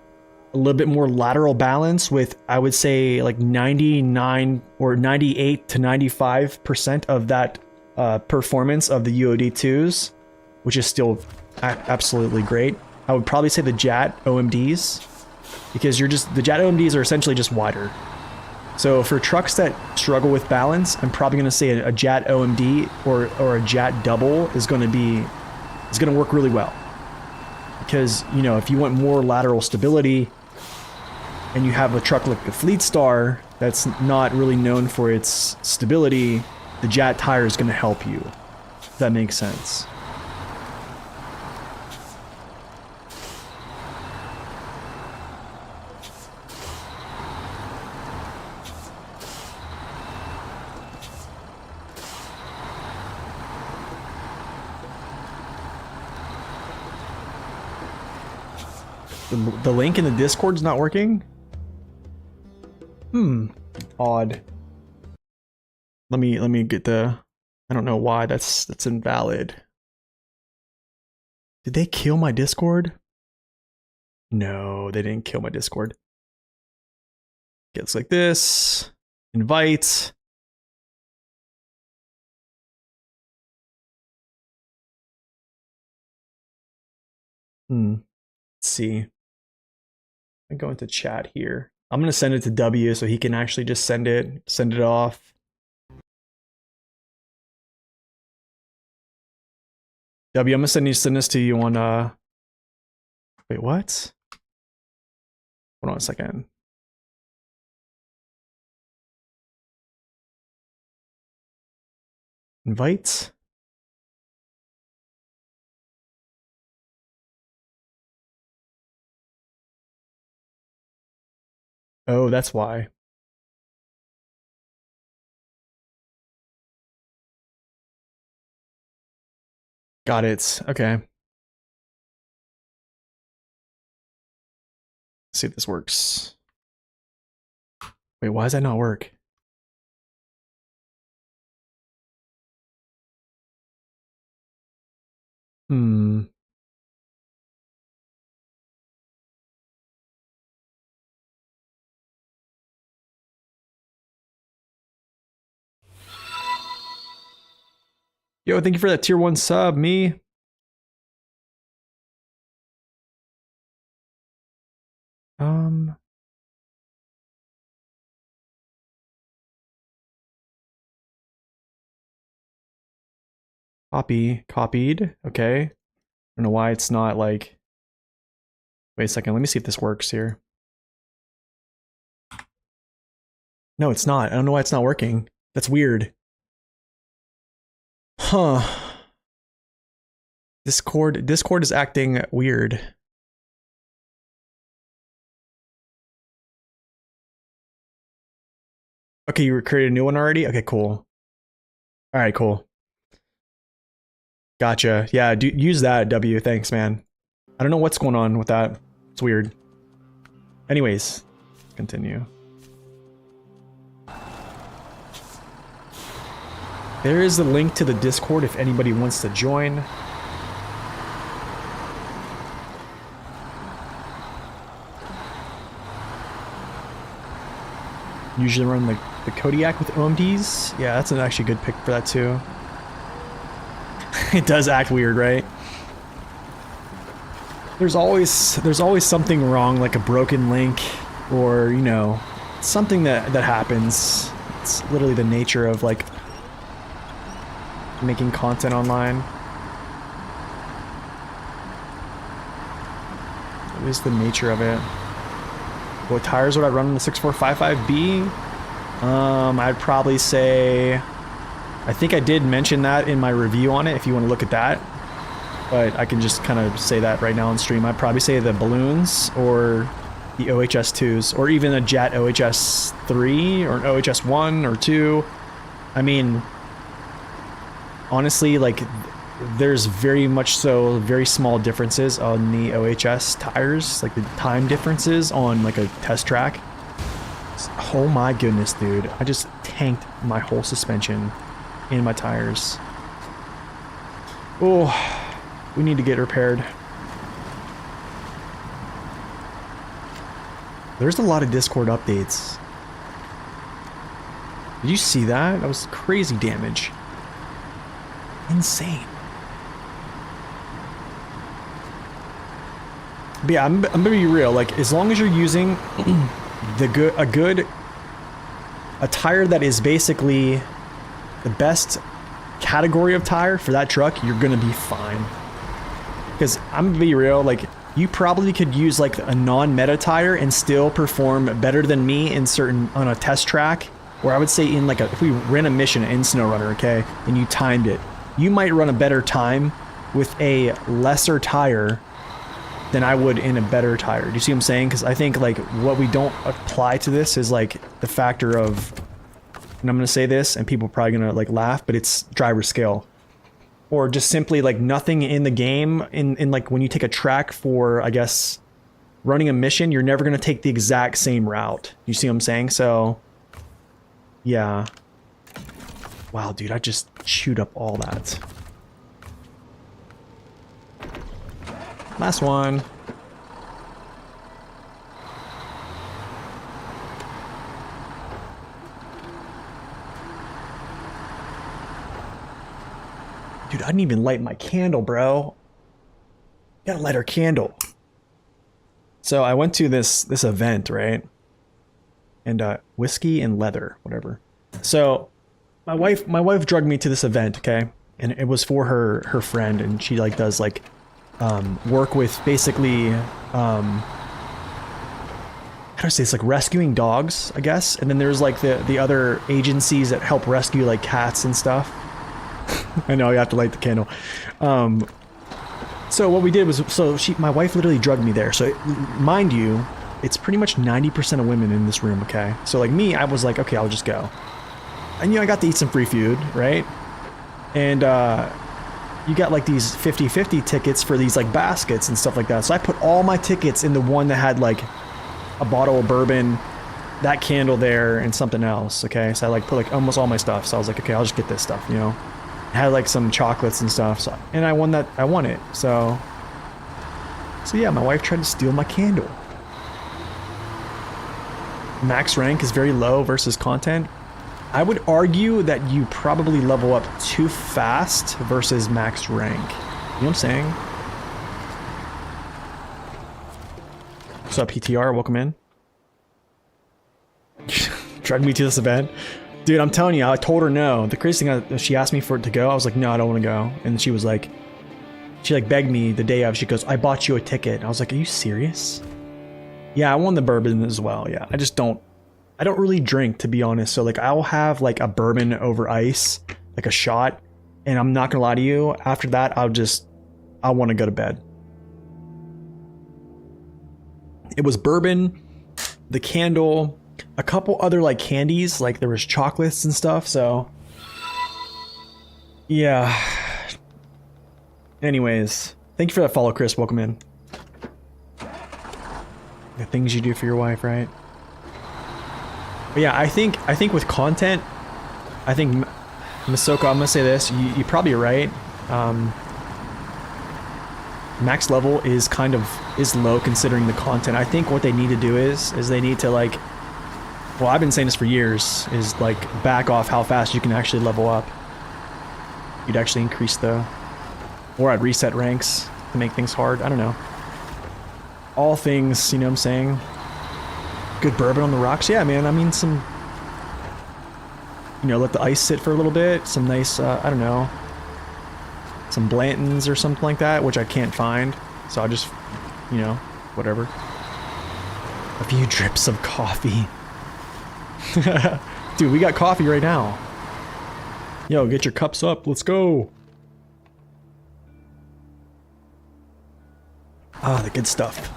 a little bit more lateral balance with, I would say, like 99 or 98 to 95% of that performance of the UOD2s, which is still absolutely great, I would probably say the JAT OMDs. Because the JAT OMDs are essentially just wider. So for trucks that struggle with balance, I'm probably going to say a JAT OMD or a JAT double is going to work really well. Because, you know, if you want more lateral stability and you have a truck like the Fleet Star that's not really known for its stability, the JAT tire is going to help you. If that makes sense. The link in the Discord's not working? Odd. Let me get the... I don't know why that's invalid. Did they kill my Discord? No, they didn't kill my Discord. Gets like this. Invite. Let's see. I go into chat here. I'm gonna send it to W so he can actually just send it off. W, I'm gonna send this to you on wait, what? Hold on a second. Invite. Oh, that's why. Got it. Okay. Let's see if this works. Wait, why does that not work? Yo, thank you for that tier 1 sub, me. Copied. Okay. I don't know why it's not like... Wait a second, let me see if this works here. No, it's not. I don't know why it's not working. That's weird. Huh. Discord is acting weird. Okay, you created a new one already? Okay, cool. Alright, cool. Gotcha. Yeah, use that, W. Thanks, man. I don't know what's going on with that. It's weird. Anyways, continue. There is a link to the Discord if anybody wants to join. Usually run the Kodiak with OMDs. Yeah, that's an actually good pick for that too. It does act weird, right? There's always something wrong, like a broken link, or you know, something that happens. It's literally the nature of like making content online. It is the nature of it. What tires would I run on the 6455B? I'd probably say... I think I did mention that in my review on it, if you want to look at that. But I can just kind of say that right now on stream. I'd probably say the balloons, or the OHS2s, or even a JAT OHS3, or an OHS1 or 2. I mean... honestly, like, there's very small differences on the OHS tires, like the time differences on like a test track. Oh my goodness, dude. I just tanked my whole suspension in my tires. Oh, we need to get repaired. There's a lot of Discord updates. Did you see that? That was crazy damage. Insane. But yeah, I'm gonna be real. Like, as long as you're using a good a tire that is basically the best category of tire for that truck, you're gonna be fine. Because I'm gonna be real, like, you probably could use like a non-meta tire and still perform better than me in on a test track, where I would say in like if we ran a mission in SnowRunner, okay, and you timed it, you might run a better time with a lesser tire than I would in a better tire. Do you see what I'm saying? Because I think like what we don't apply to this is like the factor of, and I'm gonna say this and people are probably gonna like laugh, but it's driver skill. Or just simply like nothing in the game, in like when you take a track for, I guess, running a mission, you're never gonna take the exact same route. You see what I'm saying? So, yeah. Wow, dude, I just chewed up all that. Last one. Dude, I didn't even light my candle, bro. Gotta light our candle. So I went to this event, right? And whiskey and leather, whatever. So my wife drugged me to this event, okay? And it was for her friend, and she like does like work with basically how do I say, it's like rescuing dogs, I guess. And then there's like the other agencies that help rescue like cats and stuff. I know you have to light the candle. So what we did was, my wife literally drugged me there. So mind you, it's pretty much 90% of women in this room, okay? So like me, I was like, okay, I'll just go. And I got to eat some free food, right? And you got like these 50-50 tickets for these like baskets and stuff like that. So I put all my tickets in the one that had like a bottle of bourbon, that candle there, and something else, okay? So I like put like almost all my stuff. So I was like, okay, I'll just get this stuff, you know? Had like some chocolates and stuff, so, and I won it. So yeah, my wife tried to steal my candle. Max rank is very low versus content. I would argue that you probably level up too fast versus max rank. You know what I'm saying? What's up, PTR? Welcome in. Drug me to this event. Dude, I'm telling you, I told her no. The crazy thing, she asked me for it to go. I was like, no, I don't want to go. And she was like, she like begged me the day of. She goes, I bought you a ticket. I was like, are you serious? Yeah, I won the bourbon as well. Yeah, I don't really drink, to be honest. So like, I'll have like a bourbon over ice, like a shot. And I'm not gonna lie to you, after that, I want to go to bed. It was bourbon, the candle, a couple other like candies, like there was chocolates and stuff, so yeah. Anyways, thank you for that follow, Chris. Welcome in. The things you do for your wife, right? But yeah, I think with content, I think Masoko, I'm gonna say this, you probably are right. Max level is low considering the content. I think what they need to do is they need to like, well, I've been saying this for years, is like back off how fast you can actually level up. You'd actually increase or I'd reset ranks to make things hard. I don't know. All things, you know what I'm saying? Good bourbon on the rocks. Yeah, man. I mean, some, let the ice sit for a little bit. Some nice, I don't know, some Blantons or something like that, which I can't find. So I'll just, whatever. A few drips of coffee. Dude, we got coffee right now. Yo, get your cups up. Let's go. Ah, the good stuff.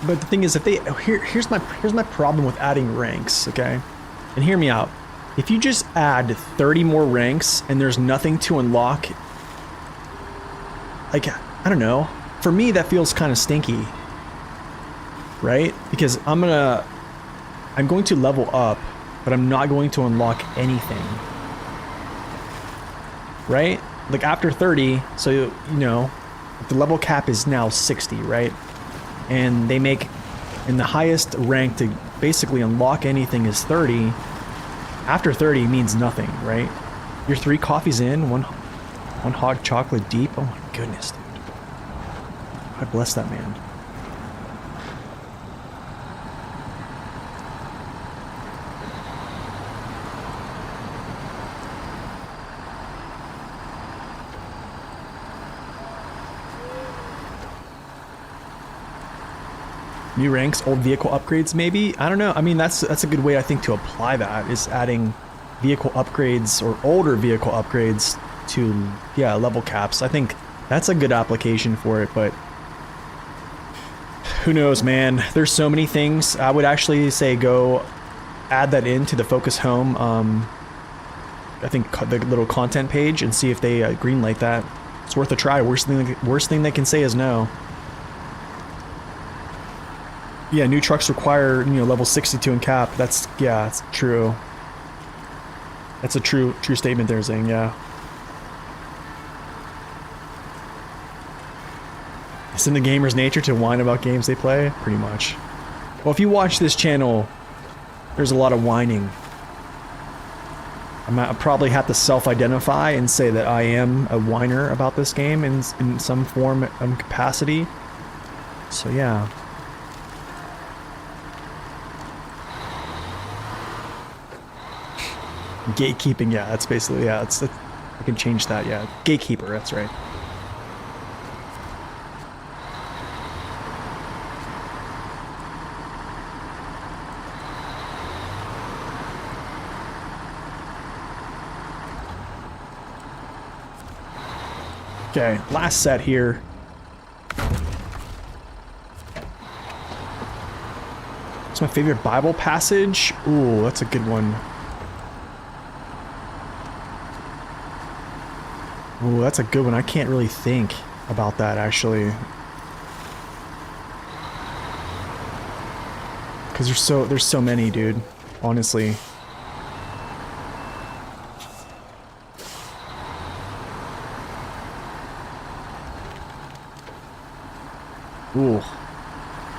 But the thing is, here's my problem with adding ranks, okay? And hear me out. If you just add 30 more ranks and there's nothing to unlock, like, I don't know. For me, that feels kind of stinky, right? Because I'm going to level up, but I'm not going to unlock anything, right? Like after 30, so the level cap is now 60, right? And they make, in the highest rank to basically unlock anything is 30. After 30 means nothing, right? You're 3 coffees in, one hot chocolate deep. Oh my goodness, dude. God bless that man. New ranks, old vehicle upgrades, maybe? I don't know. I mean, that's a good way, I think, to apply that, is adding vehicle upgrades or older vehicle upgrades to, yeah, level caps. I think that's a good application for it, but who knows, man? There's so many things. I would actually say go add that into the Focus Home, I think the little content page, and see if they greenlight that. It's worth a try. Worst thing they can say is no. Yeah, new trucks require, you know, level 62 in cap. That's, yeah, it's true. That's a true statement there, Zing, yeah. It's in the gamer's nature to whine about games they play, pretty much. Well, if you watch this channel, there's a lot of whining. I probably have to self-identify and say that I am a whiner about this game in some form and capacity. So yeah. Gatekeeping, yeah, that's basically, yeah, I can change that, yeah. Gatekeeper, that's right. Okay, last set here. What's my favorite Bible passage? Ooh, that's a good one. Ooh, that's a good one. I can't really think about that, actually. Because there's so many, dude. Honestly. Ooh.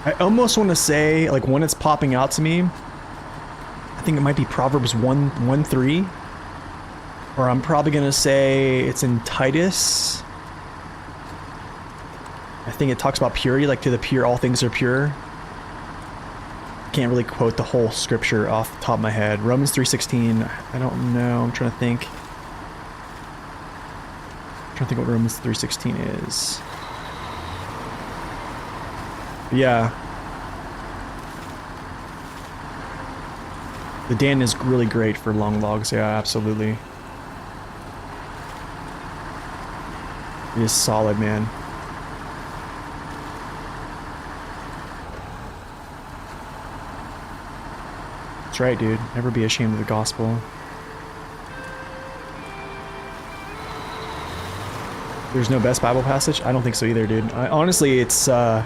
I almost want to say, like, one that's popping out to me, I think it might be Proverbs 1:3. Or I'm probably gonna say it's in Titus. I think it talks about purity, like to the pure all things are pure. Can't really quote the whole scripture off the top of my head. Romans 3:16, I don't know, I'm trying to think. What Romans 3:16 is. But yeah. The Dan is really great for long logs, yeah, absolutely. He is solid, man. That's right, dude. Never be ashamed of the gospel. There's no best Bible passage? I don't think so either, dude. Honestly, it's, I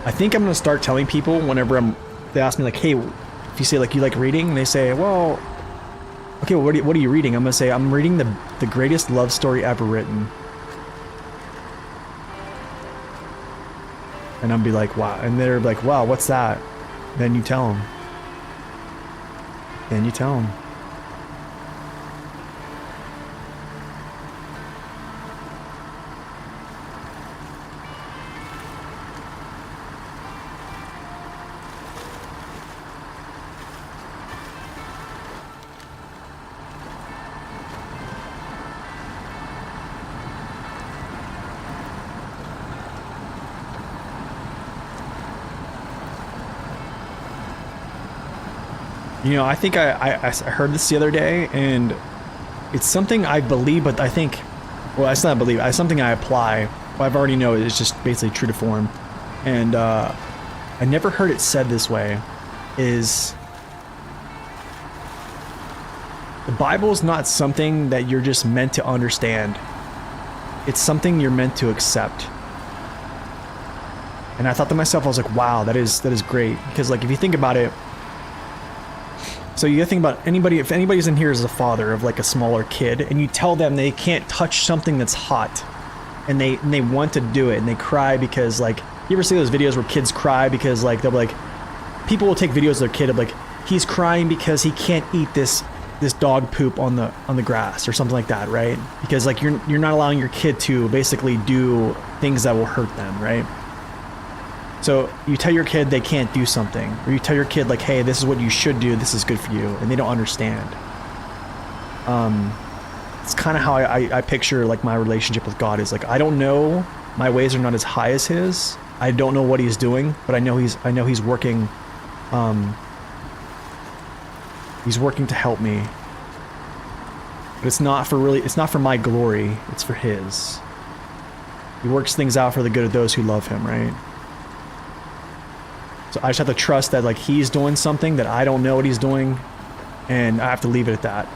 think I'm gonna start telling people whenever they ask me, like, hey, if you say, like, you like reading? And they say, well, okay, well, what are you reading? I'm gonna say, I'm reading the greatest love story ever written. And I'll be like, wow. And they're like, wow, what's that? Then you tell them. You know, I think I heard this the other day, and it's something I believe, but I think, well, it's not believe, it's something I apply. Well, I've already know it's just basically true to form. And I never heard it said this way, is the Bible is not something that you're just meant to understand. It's something you're meant to accept. And I thought to myself, I was like, wow, that is great. Because, like, if you think about it, so you gotta think about if anybody's in here as a father of like a smaller kid, and you tell them they can't touch something that's hot, and they want to do it, and they cry because, like, you ever see those videos where kids cry because, like, they'll be like, people will take videos of their kid of like, he's crying because he can't eat this dog poop on the grass or something like that, right? Because, like, you're not allowing your kid to basically do things that will hurt them, right? So you tell your kid they can't do something, or you tell your kid like, hey, this is what you should do, this is good for you, and they don't understand. It's kind of how I picture like my relationship with God is. Like, I don't know, my ways are not as high as his. I don't know what he's doing, but I know he's working. He's working to help me. But it's not for my glory, it's for his. He works things out for the good of those who love him, right? So I just have to trust that like he's doing something that I don't know what he's doing, and I have to leave it at that.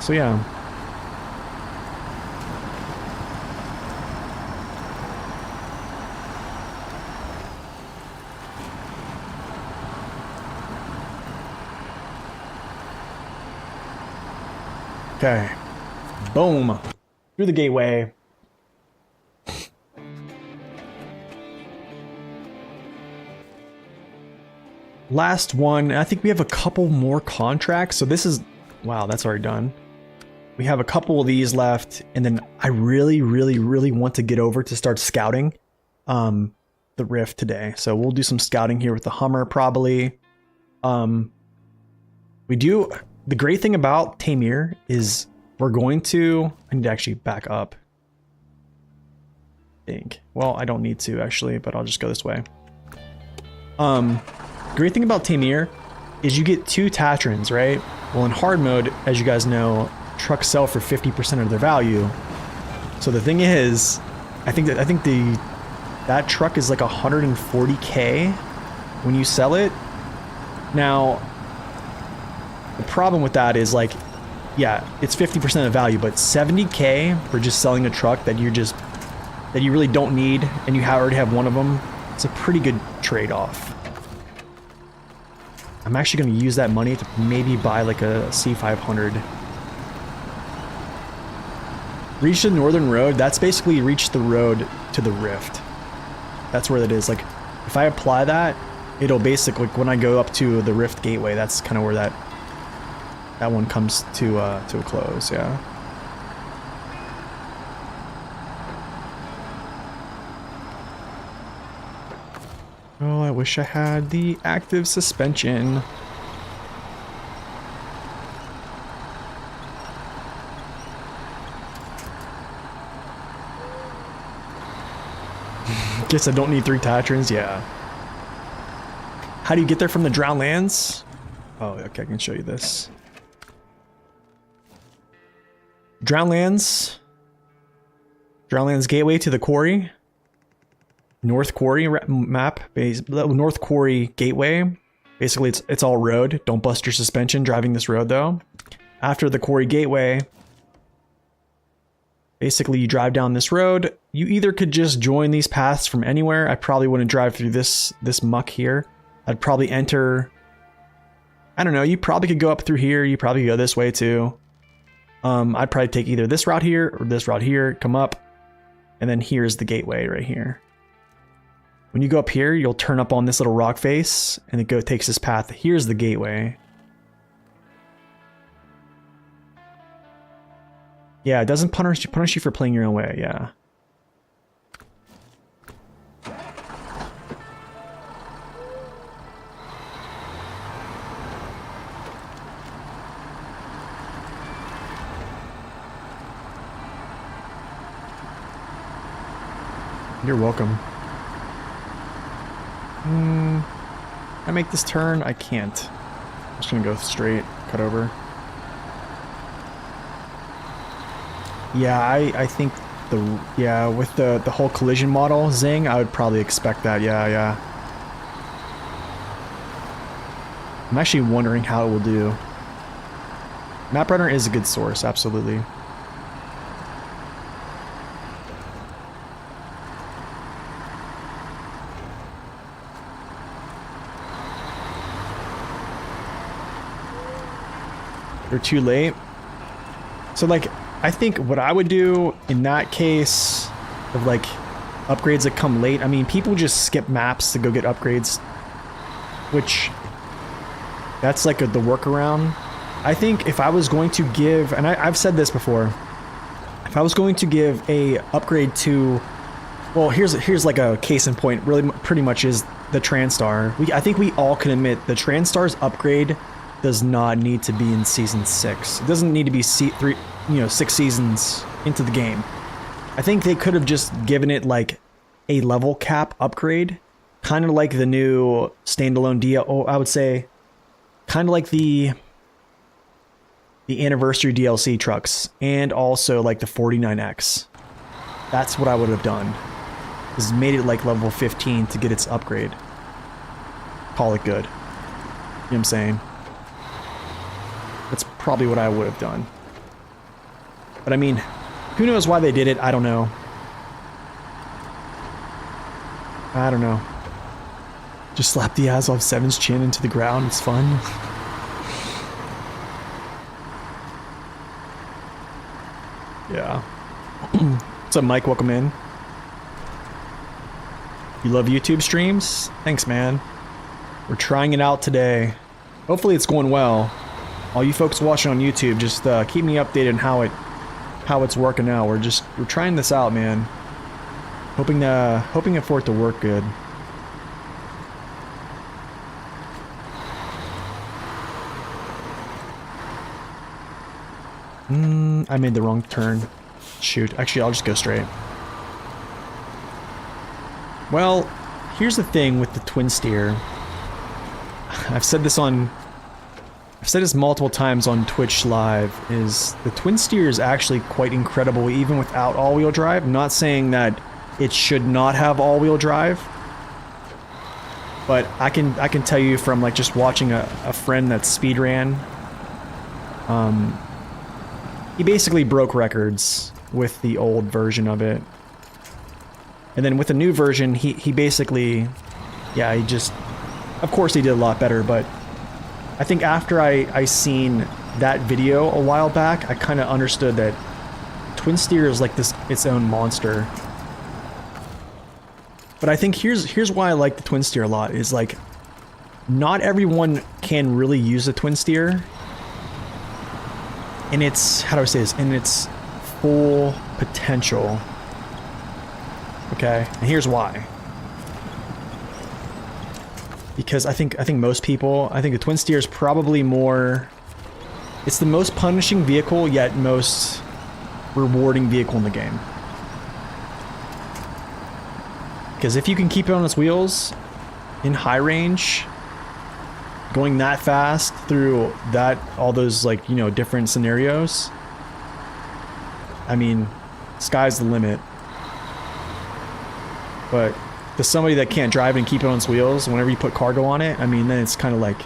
So yeah. Okay. Boom. Through the gateway. Last one. I think we have a couple more contracts. So this is... Wow, that's already done. We have a couple of these left. And then I really, really, really want to get over to start scouting the Rift today. So we'll do some scouting here with the Hummer probably. We do... The great thing about Tamir is we're going to... I need to actually back up. I think. Well, I don't need to actually, but I'll just go this way. Great thing about Tamir is you get 2 Tatrans, right? Well, in hard mode, as you guys know, trucks sell for 50% of their value. So the thing is, I think that truck is like 140K when you sell it. Now, the problem with that is like, yeah, it's 50% of value, but 70K for just selling a truck that you really don't need, and you already have one of them. It's a pretty good trade-off. I'm actually going to use that money to maybe buy like a C500. Reach the northern road. That's basically reach the road to the Rift. That's where that is. Like, if I apply that, it'll basically, when I go up to the Rift gateway, that's kind of where that one comes to a close. Yeah. Oh, I wish I had the active suspension. Guess I don't need 3 Tatrans, yeah. How do you get there from the Drowned Lands? Oh, okay, I can show you this. Drowned Lands gateway to the quarry. North Quarry map, North Quarry gateway. Basically, it's all road. Don't bust your suspension driving this road though. After the Quarry gateway, basically you drive down this road. You either could just join these paths from anywhere. I probably wouldn't drive through this muck here. I'd probably enter. I don't know. You probably could go up through here. You probably could go this way too. I'd probably take either this route here or this route here. Come up, and then here's the gateway right here. When you go up here, you'll turn up on this little rock face, and it takes this path. Here's the gateway. Yeah, it doesn't punish you for playing your own way, yeah. You're welcome. I make this turn? I can't. I'm just gonna go straight, cut over. Yeah, I think with the whole collision model, Zing, I would probably expect that, yeah. I'm actually wondering how it will do. MapRunner is a good source, absolutely. You're too late. So like, I think what I would do in that case of like upgrades that come late, I mean, people just skip maps to go get upgrades, which that's like the workaround. I think if I was going to give, and I've said this before, if I was going to give a upgrade to Well, here's like a case in point. Really, pretty much is the Transtar. I think we all can admit the Transtar's upgrade does not need to be in season 6. It doesn't need to be 6 seasons into the game. I think they could have just given it like a level cap upgrade, kind of like the new standalone DL. I would say, kind of like the anniversary DLC trucks, and also like the 49X. That's what I would have done. Is made it like level 15 to get its upgrade. Call it good. You know what I'm saying? That's probably what I would have done. But I mean, who knows why they did it? I don't know. I don't know. Just slap the Azov 7's chin into the ground. It's fun. Yeah. What's up, Mike? Welcome in. You love YouTube streams? Thanks, man. We're trying it out today. Hopefully it's going well. All you folks watching on YouTube, just keep me updated on how it's working out. We're trying this out, man. Hoping for it to work good. I made the wrong turn. Shoot. Actually, I'll just go straight. Well, here's the thing with the twin steer. I've said this multiple times on Twitch Live, is the twin steer is actually quite incredible even without all-wheel drive. I'm not saying that it should not have all-wheel drive, but I can tell you from like just watching a friend that speedran, he basically broke records with the old version of it. And then with the new version, he basically, yeah, of course he did a lot better, but I think after I seen that video a while back, I kind of understood that twin steer is like its own monster. But I think here's why I like the twin steer a lot, is like, not everyone can really use a twin steer in its, how do I say this, in its full potential. Okay, and here's why. Because I think most people, I think the twin steer is probably more, it's the most punishing vehicle yet most rewarding vehicle in the game. Because if you can keep it on its wheels in high range, going that fast through all those, like, you know, different scenarios, I mean, sky's the limit. But to somebody that can't drive and keep it on its wheels, whenever you put cargo on it, I mean, then it's kind of like,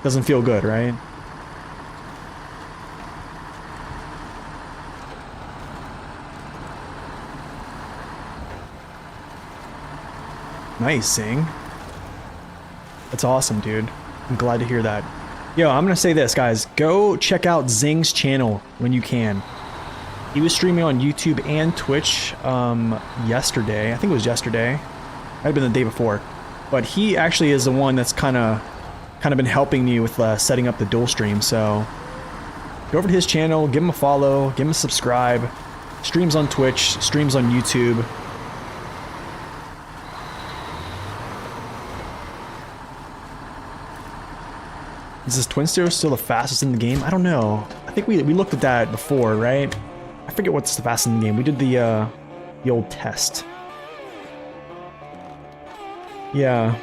doesn't feel good, right? Nice, Zing. That's awesome, dude. I'm glad to hear that. Yo, I'm gonna say this, guys. Go check out Zing's channel when you can. He was streaming on YouTube and Twitch yesterday. I think it was yesterday. Might have been the day before. But he actually is the one that's kind of been helping me with setting up the dual stream. So go over to his channel, give him a follow, give him a subscribe. Streams on Twitch, streams on YouTube. Is this twin steer still the fastest in the game? I don't know. I think we looked at that before, right? I forget what's the fastest in the game. We did the old test. Yeah.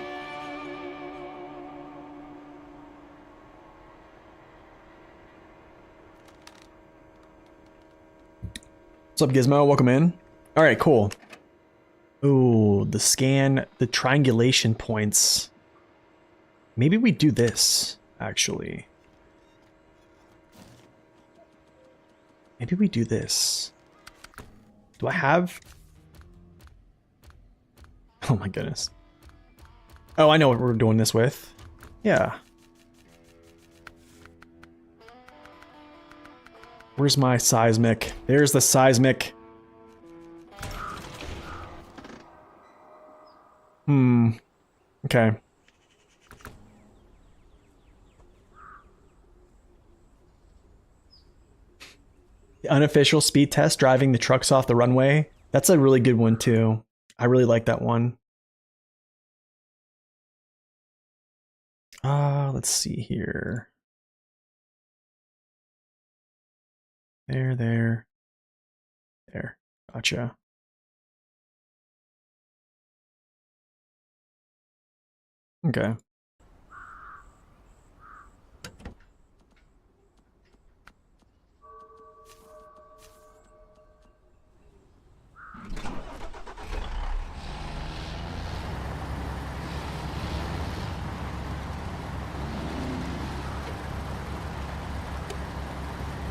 What's up, Gizmo? Welcome in. All right, cool. Ooh, the triangulation points. Maybe we do this, actually. Maybe we do this. Do I have... Oh my goodness. Oh, I know what we're doing this with. Yeah. Where's my seismic? There's the seismic. Okay. The unofficial speed test, driving the trucks off the runway. That's a really good one too. I really like that one. Let's see here. There. Gotcha. Okay.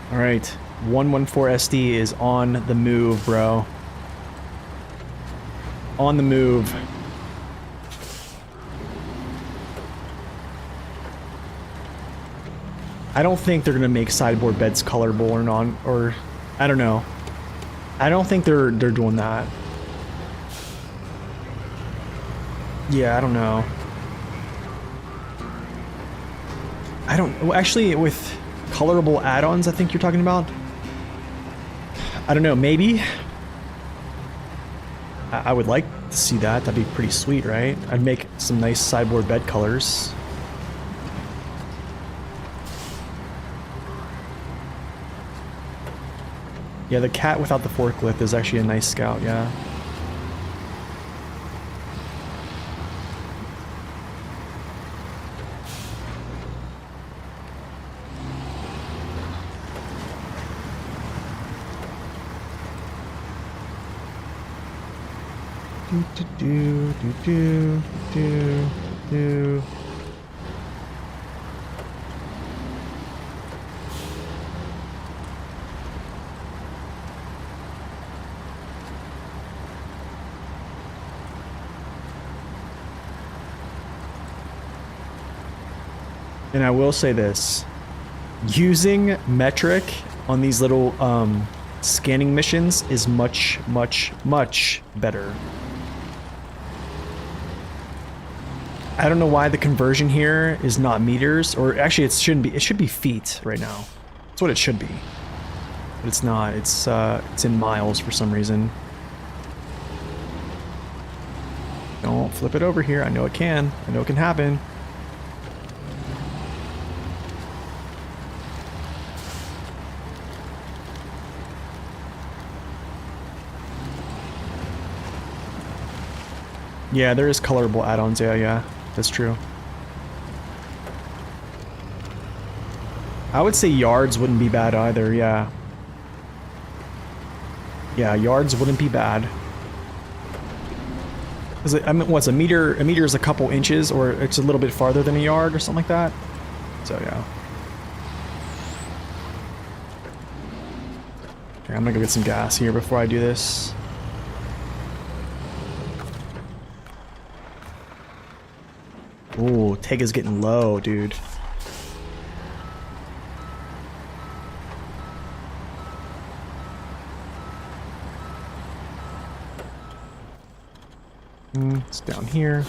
All right, 114 SD is on the move, bro. On the move. I don't think they're gonna make sideboard beds colorable or non, or I don't know. I don't think they're doing that. Yeah, I don't know. I don't. Well, actually, with colorable add-ons, I think you're talking about. I don't know. Maybe. I would like to see that. That'd be pretty sweet, right? I'd make some nice sideboard bed colors. Yeah, the cat without the forklift is actually a nice scout, yeah. Do. And I will say this, using metric on these little scanning missions is much better. I don't know why the conversion here is not meters, or actually it shouldn't be. It should be feet right now. That's what it should be, but it's not. It's in miles for some reason. Don't flip it over here. I know it can. I know it can happen. Yeah, there is colorable add-ons. Yeah, that's true. I would say yards wouldn't be bad either. Yeah, yards wouldn't be bad. Is it? I mean, what's a meter? A meter is a couple inches, or it's a little bit farther than a yard, or something like that. So yeah. Okay, I'm gonna go get some gas here before I do this. Ooh, Tega's getting low, dude. It's down here.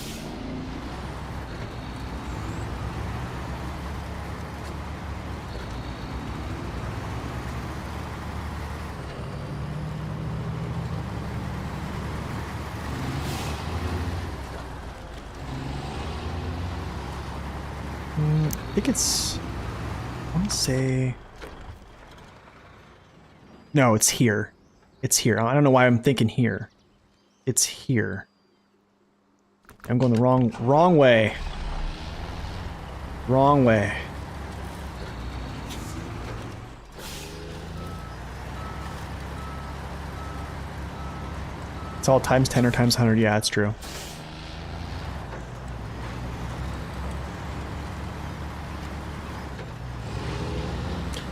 I think it's... I want to say... No, it's here. It's here. I don't know why I'm thinking here. It's here. I'm going the wrong way. Wrong way. It's all times 10 or times 100. Yeah, it's true.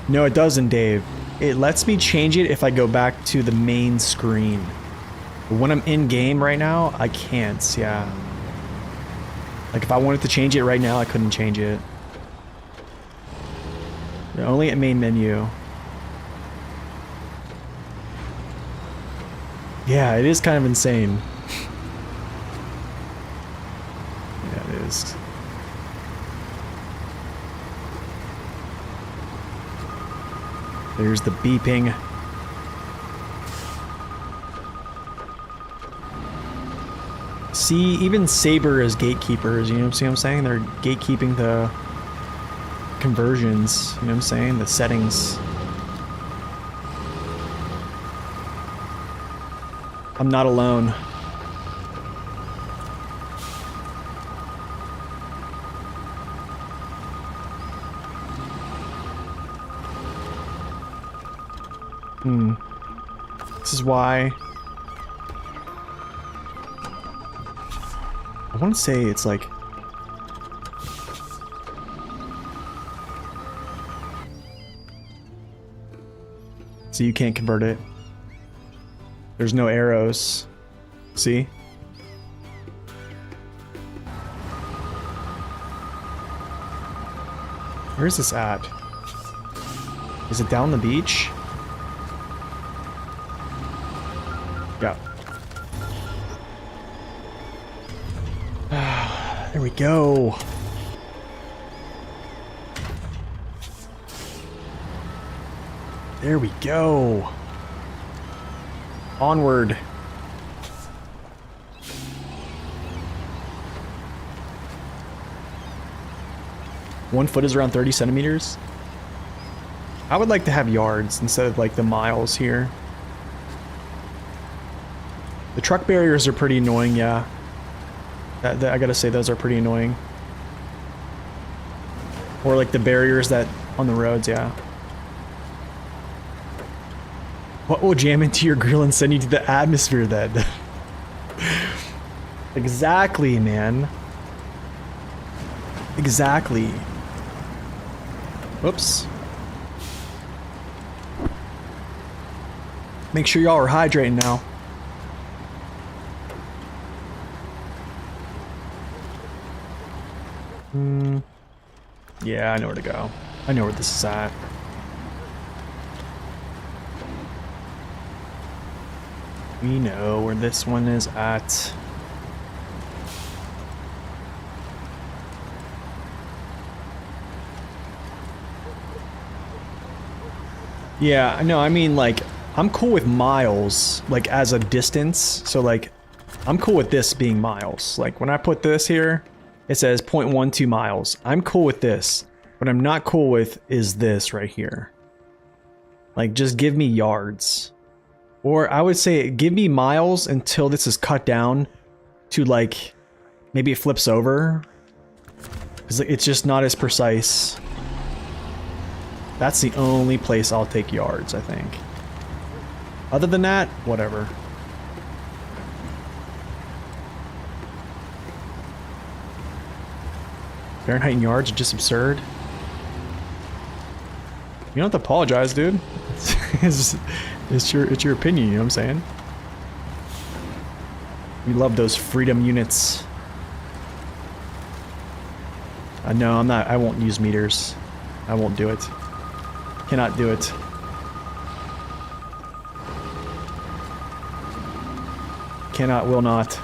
No, it doesn't, Dave. It lets me change it if I go back to the main screen. But when I'm in game right now, I can't, yeah. Like if I wanted to change it right now, I couldn't change it. They're only at main menu. Yeah, it is kind of insane. Yeah, it is. There's the beeping. See, even Saber is gatekeepers, you know what I'm saying? They're gatekeeping the conversions, you know what I'm saying? The settings. I'm not alone. This is why I want to say it's like so you can't convert it. There's no arrows. See? Where is this at? Is it down the beach? Yeah. There we go. There we go. Onward. One foot is around 30 centimeters. I would like to have yards instead of like the miles here. The truck barriers are pretty annoying, yeah. I gotta say, those are pretty annoying. Or like the barriers that on the roads, yeah. What will jam into your grill and send you to the atmosphere then? Exactly, man. Exactly. Whoops. Make sure y'all are hydrating now. Yeah, I know where to go. I know where this is at. We know where this one is at. Yeah, no, I mean, like, I'm cool with miles, like, as a distance. So, like, I'm cool with this being miles. Like, when I put this here, it says 0.12 miles. I'm cool with this. What I'm not cool with is this right here. Like, just give me yards. Or I would say give me miles until this is cut down to, like, maybe it flips over. Because it's just not as precise. That's the only place I'll take yards, I think. Other than that, whatever. Fahrenheit and yards are just absurd. You don't have to apologize, dude. It's your opinion, you know what I'm saying? We love those freedom units. No, I'm not. I won't use meters. I won't do it. Cannot do it. Cannot, will not.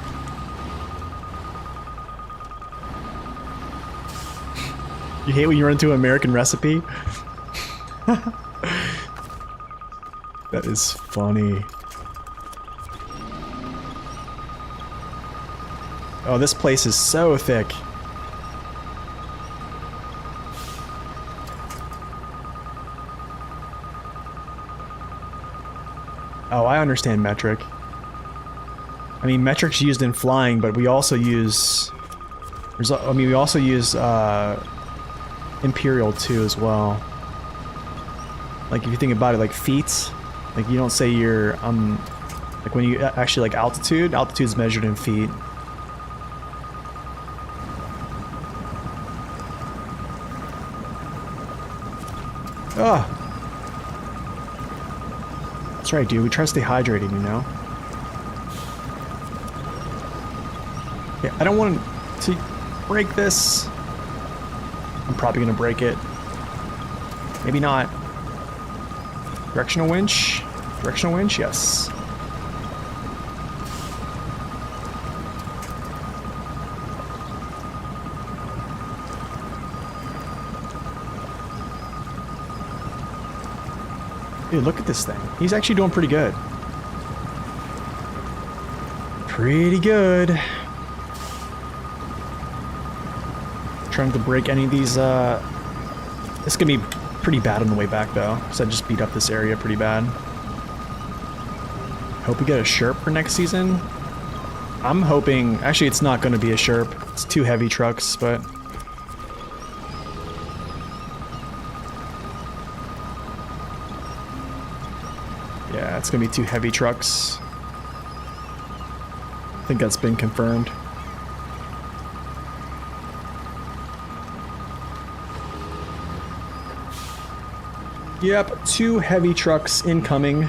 You hate when you run into an American recipe? That is funny. Oh, this place is so thick. Oh, I understand metric. I mean, metric's used in flying, but we also use... we also use imperial too as well. Like, if you think about it, like feet, like you don't say your like when you actually like altitude's measured in feet. Ah, that's right, dude. We try to stay hydrated, you know. Yeah, I don't want to break this. I'm probably gonna break it. Maybe not. Directional winch? Directional winch? Yes. Dude, look at this thing. He's actually doing pretty good. Pretty good. Trying to break any of these, it's gonna be pretty bad on the way back though, because I just beat up this area pretty bad. Hope we get a Sherp for next season. I'm hoping, actually it's not gonna be a Sherp. It's 2 heavy trucks, but yeah, it's gonna be 2 heavy trucks. I think that's been confirmed. Yep, 2 heavy trucks incoming.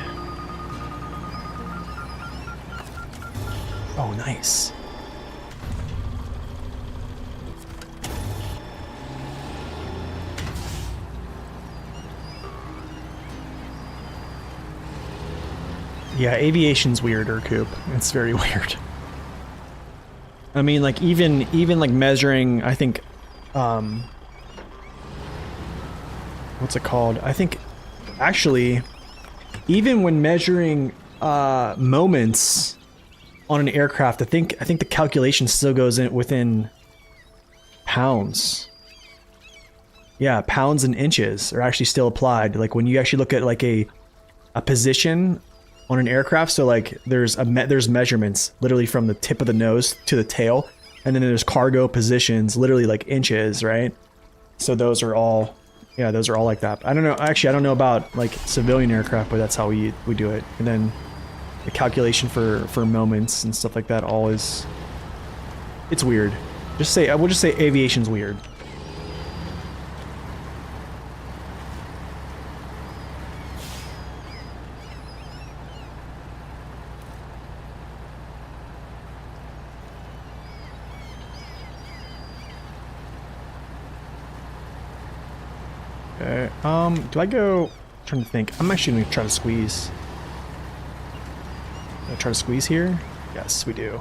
Oh, nice. Yeah, aviation's weirder, Coop. It's very weird. I mean, like even like measuring, I think, what's it called? I think, actually, even when measuring moments on an aircraft, I think the calculation still goes in within pounds. Yeah, pounds and inches are actually still applied. Like when you actually look at like a position on an aircraft, so like there's measurements literally from the tip of the nose to the tail, and then there's cargo positions literally like inches, right? So those are all, yeah, those are all like that. I don't know, actually I don't know about like civilian aircraft, but that's how we do it. And then the calculation for moments and stuff like that all is, it's weird. We'll just say aviation's weird. Okay, do I go, I'm trying to think. I'm actually gonna try to squeeze. Did I try to squeeze here? Yes, we do.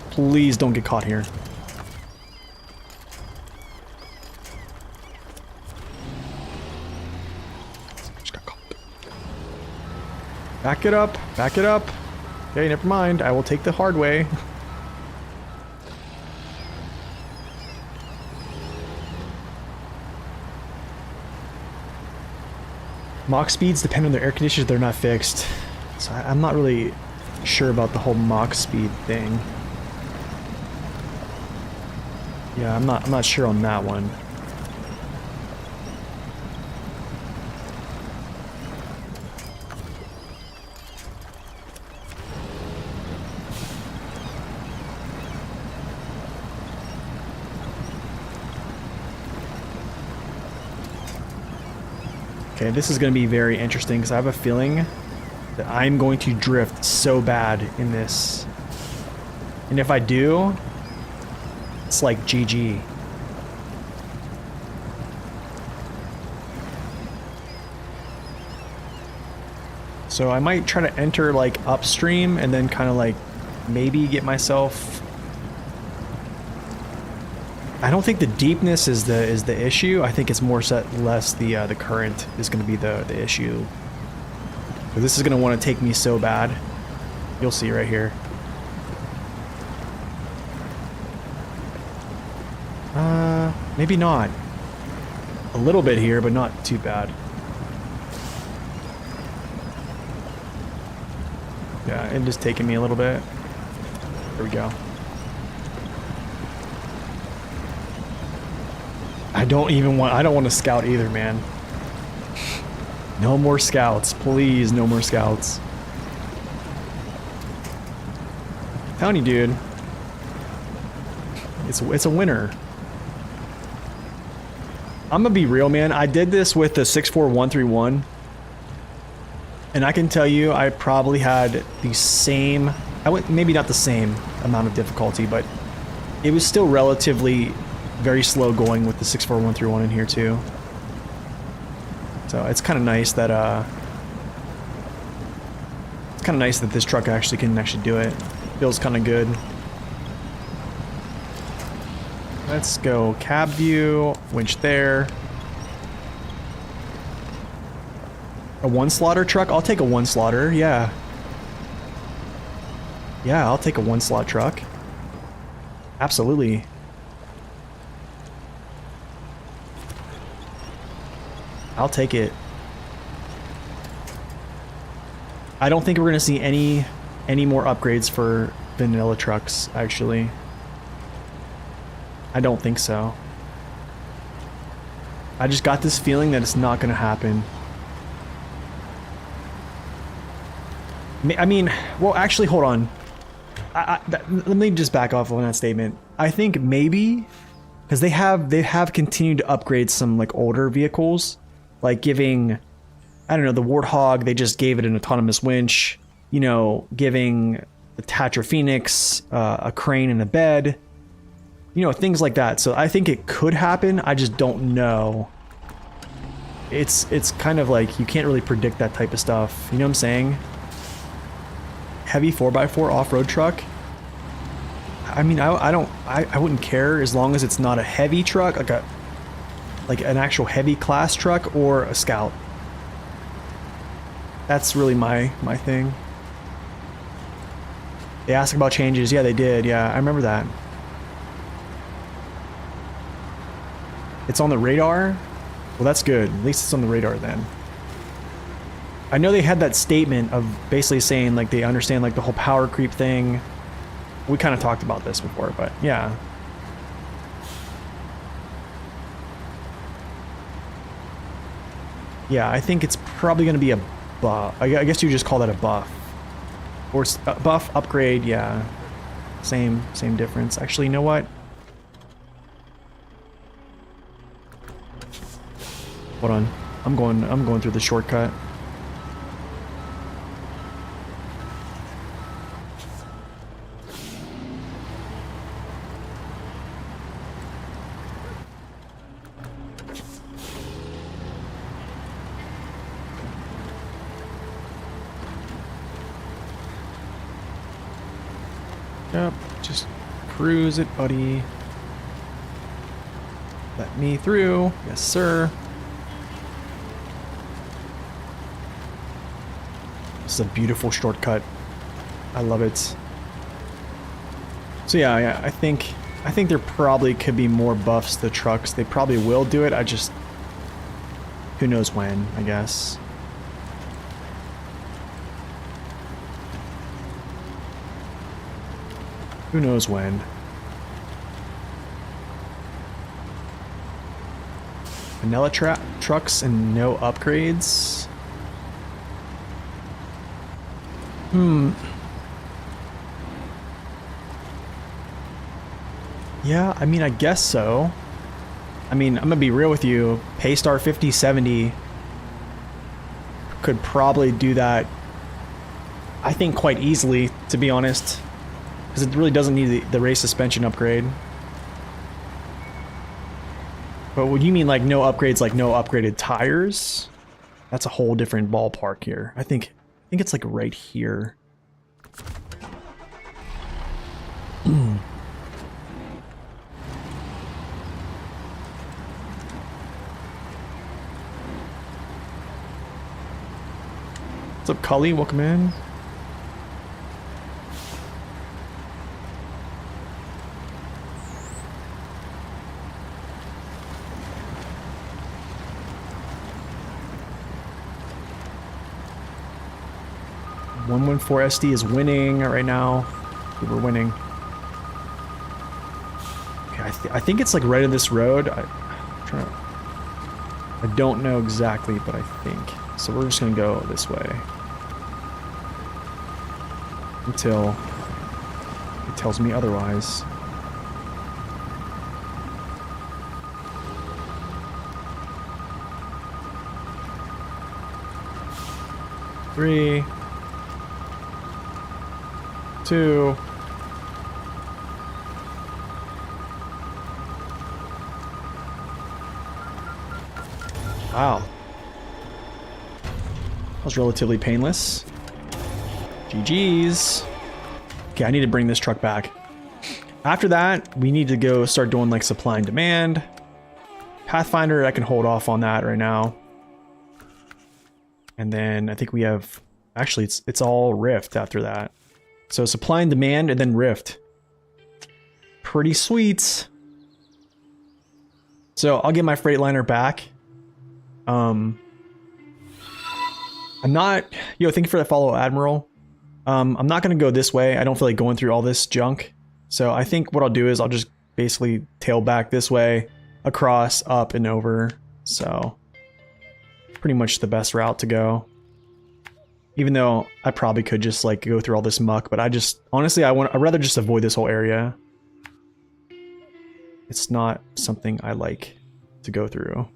Please don't get caught here. Just got caught. Back it up, back it up. Okay, never mind. I will take the hard way. Mach speeds depend on their air conditioners, they're not fixed. So I'm not really sure about the whole Mach speed thing. Yeah, I'm not sure on that one. Okay, this is going to be very interesting because I have a feeling that I'm going to drift so bad in this. And if I do, it's like GG. So I might try to enter like upstream and then kind of like maybe get myself... I don't think the deepness is the issue. I think it's more less the current is going to be the issue. But this is going to want to take me so bad. You'll see right here. Maybe not. A little bit here, but not too bad. Yeah, it just taking me a little bit. There we go. I don't want to scout either, man. No more scouts, please, no more scouts. Telling you, dude. It's a winner. I'm gonna be real, man. I did this with the 64131, and I can tell you, I probably had the same. Maybe not the same amount of difficulty, but it was still relatively very slow going with the 64131 in here too. So it's kind of nice that this truck actually can do it. Feels kind of good. Let's go cab view, winch there. A 1-slotter truck? I'll take a 1-slotter, yeah. Yeah, I'll take a 1-slot truck. Absolutely. I'll take it. I don't think we're gonna see any more upgrades for vanilla trucks, actually. I don't think so. I just got this feeling that it's not gonna happen. I mean, well, actually, hold on. Let me just back off on that statement. I think maybe because they have continued to upgrade some like older vehicles, like giving, I don't know, the Warthog. They just gave it an autonomous winch. You know, giving the Tatra Phoenix a crane and a bed. You know, things like that. So I think it could happen. I just don't know. It's kind of like you can't really predict that type of stuff. You know what I'm saying? Heavy 4x4 off-road truck. I mean, I wouldn't care as long as it's not a heavy truck, like an actual heavy class truck or a Scout. That's really my thing. They asked about changes. Yeah, they did. Yeah, I remember that. It's on the radar? Well, that's good. At least it's on the radar then. I know they had that statement of basically saying like they understand like the whole power creep thing. We kind of talked about this before, but yeah. Yeah, I think it's probably going to be a buff. I guess you just call that a buff. Or buff, upgrade, yeah. Same difference. Actually, you know what? Hold on. I'm going through the shortcut. Yep, just cruise it, buddy. Let me through. Yes, sir. This is a beautiful shortcut. I love it. So yeah, I think there probably could be more buffs to trucks. They probably will do it. I just, who knows when, I guess. Who knows when? Vanilla trucks and no upgrades? Yeah, I mean, I guess so. I mean, I'm gonna be real with you. Paystar 5070 could probably do that, I think, quite easily, to be honest. Because it really doesn't need the race suspension upgrade. But would you mean like no upgrades, like no upgraded tires? That's a whole different ballpark here. I think it's like right here. What's up, Cully? Welcome in. SD is winning right now. We're winning. Okay, I think it's like right in this road. I don't know exactly, but I think. So we're just gonna go this way until it tells me otherwise. Three. 2. Wow. That was relatively painless. GG's. Okay, I need to bring this truck back. After that, we need to go start doing like supply and demand. Pathfinder, I can hold off on that right now. And then I think we have, actually it's all Rift after that. So supply and demand and then Rift. pretty sweet. So I'll get my Freightliner back. I'm not, thank you for the follow, Admiral. I'm not going to go this way. I don't feel like going through all this junk. So I think what I'll do is I'll just basically tail back this way, across, up, and over. So pretty much the best route to go. Even though I probably could just like go through all this muck, but honestly, I'd rather just avoid this whole area. It's not something I like to go through.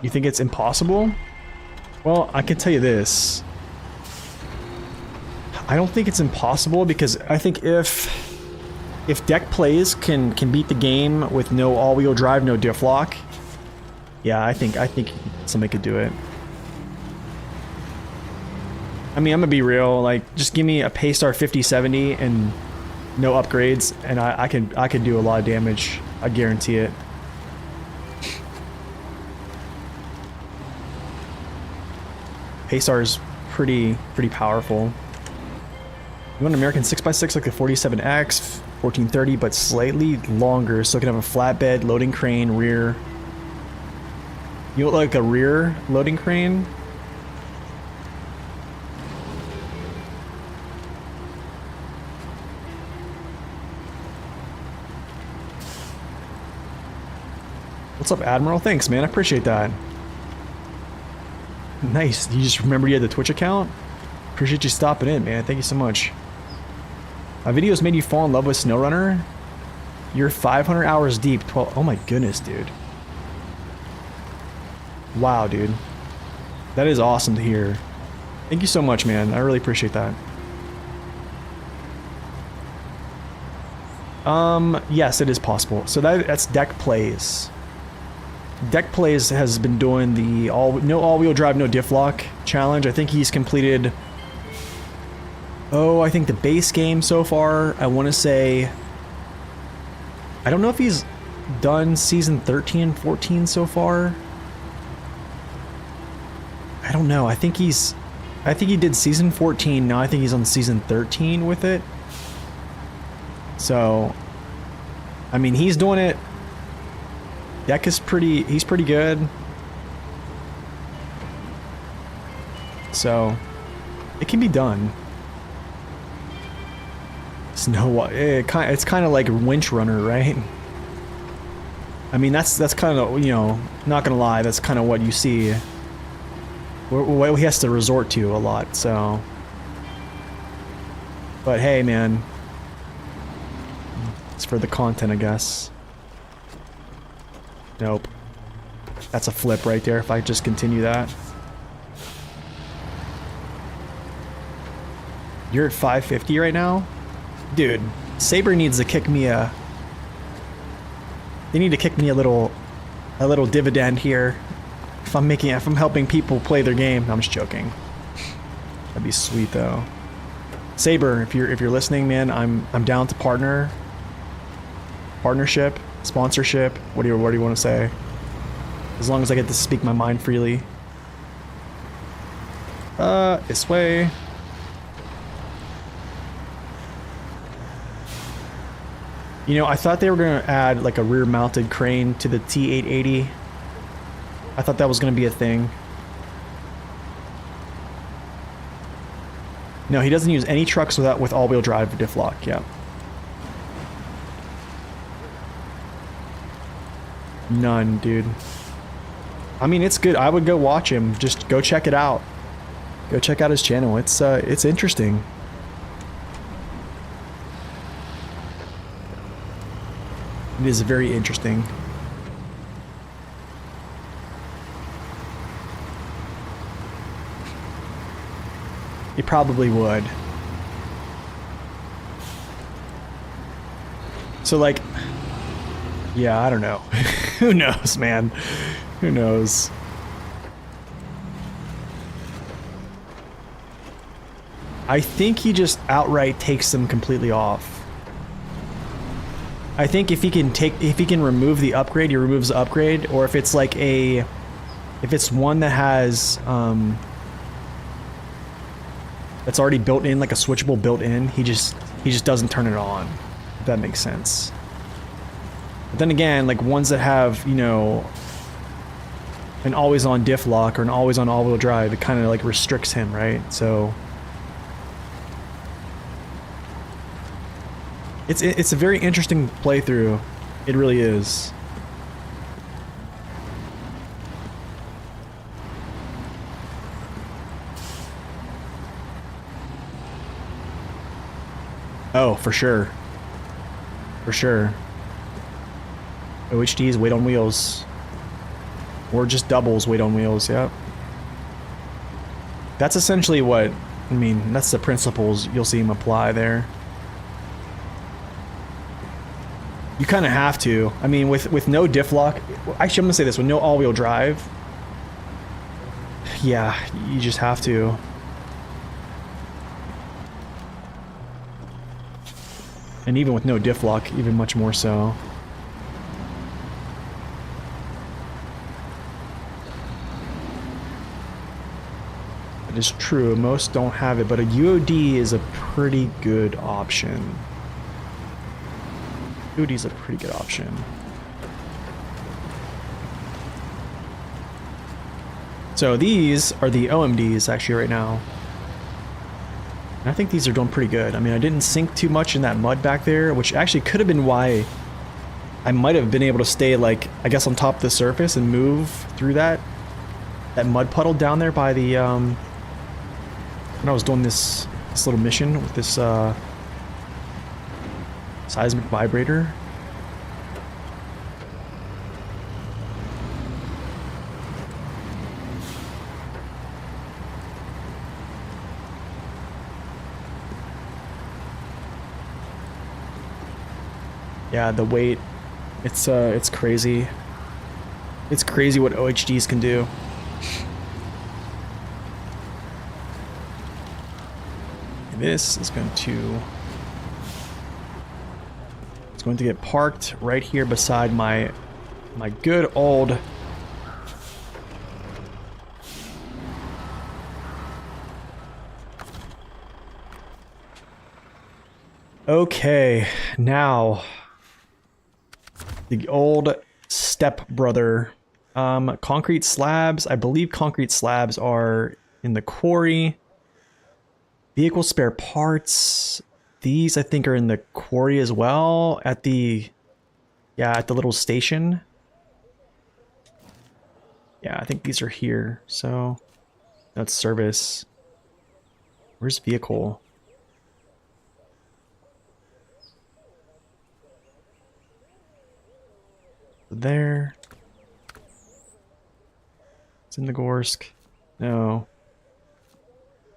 You think it's impossible? Well, I can tell you this. I don't think it's impossible because I think if deck plays can beat the game with no all-wheel drive, no diff lock, yeah, I think somebody could do it. I mean, I'm gonna be real. Like, just give me a Paystar 5070 and no upgrades, and I could do a lot of damage. I guarantee it. Paystar is pretty powerful. You want an American 6x6 like the 47X, 1430, but slightly longer, so it can have a flatbed, loading crane, rear. You want like a rear loading crane? What's up, Admiral? Thanks, man. I appreciate that. Nice. You just remembered you had the Twitch account? Appreciate you stopping in, man. Thank you so much. My videos made you fall in love with SnowRunner? You're 500 hours deep. 12. Oh my goodness, dude. Wow, dude. That is awesome to hear. Thank you so much, man. I really appreciate that. Yes, it is possible. So that's Deck Plays. Deck Plays has been doing the no all-wheel drive, no diff lock challenge. I think he's completed, I think the base game so far. I want to say, I don't know if he's done season 13 and 14 so far. I don't know. I think he did season 14. Now I think he's on season 13 with it. So, I mean, he's doing it. Deck is he's pretty good. So, it can be done. It's kind of like Winch Runner, right? I mean, that's kind of, not gonna lie, that's kind of what you see. What he has to resort to a lot, so. But hey, man. It's for the content, I guess. Nope. That's a flip right there if I just continue that. You're at 550 right now? Dude, Saber needs to kick me they need to kick me a little dividend here. If I'm helping people play their game. No, I'm just joking. That'd be sweet though. Saber, if you're listening, man, I'm down to partnership, sponsorship, what do you want to say? As long as I get to speak my mind freely. This way. I thought they were gonna add like a rear-mounted crane to the T880. I thought that was gonna be a thing. No, he doesn't use any trucks with all-wheel drive diff lock. Yeah. None, dude. I mean, it's good. I would go watch him. Just go check it out. Go check out his channel. It's interesting. It is very interesting. He probably would. So like, yeah, I don't know. Who knows, man? Who knows? I think he just outright takes them completely off. I think if he can remove the upgrade, he removes the upgrade, or if it's like if it's one that has that's already built in, like a switchable built in. He just doesn't turn it on, if that makes sense. But then again, like ones that have, you know, an always on diff lock or an always on all-wheel drive, it kind of like restricts him, right? So it's a very interesting playthrough. It really is. Oh, for sure. For sure. OHD's weight on wheels. Or just doubles weight on wheels, yep. That's essentially what, I mean, that's the principles you'll see him apply there. You kind of have to. I mean, with no diff lock, actually I'm gonna say this, with no all-wheel drive, yeah, you just have to. And even with no diff lock, even much more so. It is true, most don't have it, but a UOD is a pretty good option. UOD is a pretty good option. So these are the OMDs actually right now. And I think these are doing pretty good. I mean, I didn't sink too much in that mud back there, which actually could have been why I might have been able to stay, like, I guess on top of the surface and move through that mud puddle down there by the, when I was doing this little mission with this, seismic vibrator. Yeah, the weight, it's crazy. It's crazy what OHDs can do. And this is going to, it's going to get parked right here beside my good old okay, now the old stepbrother. Concrete slabs. I believe concrete slabs are in the quarry. Vehicle spare parts. These I think are in the quarry as well. At the, yeah, at the little station. Yeah, I think these are here. So that's service. Where's vehicle? There. Zimnegorsk. No.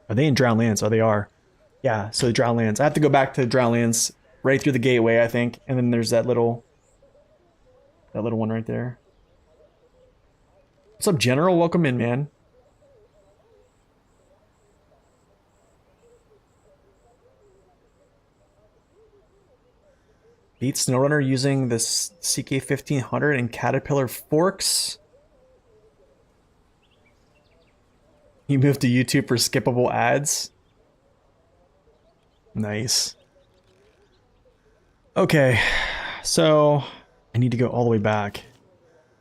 Are they in Drownlands? Oh, they are. Yeah, so Drownlands. I have to go back to Drownlands right through the gateway, I think. And then there's that little one right there. What's up, General? Welcome in, man. Beat SnowRunner using this CK1500 and Caterpillar forks. You moved to YouTube for skippable ads. Nice. Okay, so I need to go all the way back.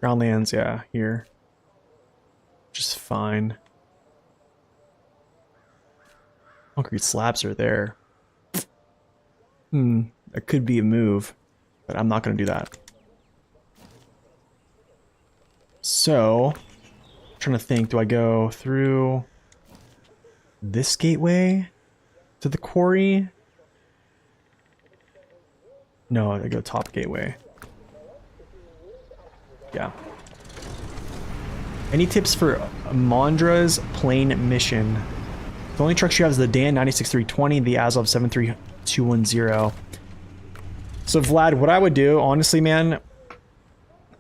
Groundlands, yeah, here. Just fine. Concrete slabs are there. That could be a move, but I'm not going to do that. So, I'm trying to think, do I go through this gateway to the quarry? No, I go top gateway. Yeah. Any tips for Mondra's plane mission? The only trucks you have is the Dan 96320, the Azov 73210. So Vlad, what I would do, honestly, man,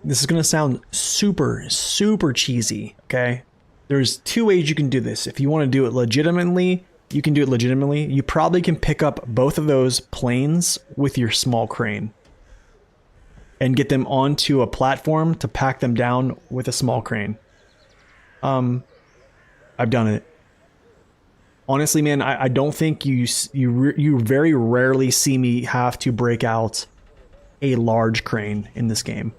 this is gonna sound super, super cheesy, okay? There's two ways you can do this. If you want to do it legitimately, you can do it legitimately. You probably can pick up both of those planes with your small crane and get them onto a platform to pack them down with a small crane. I've done it. honestly, man, I don't think you very rarely see me have to break out a large crane in this game.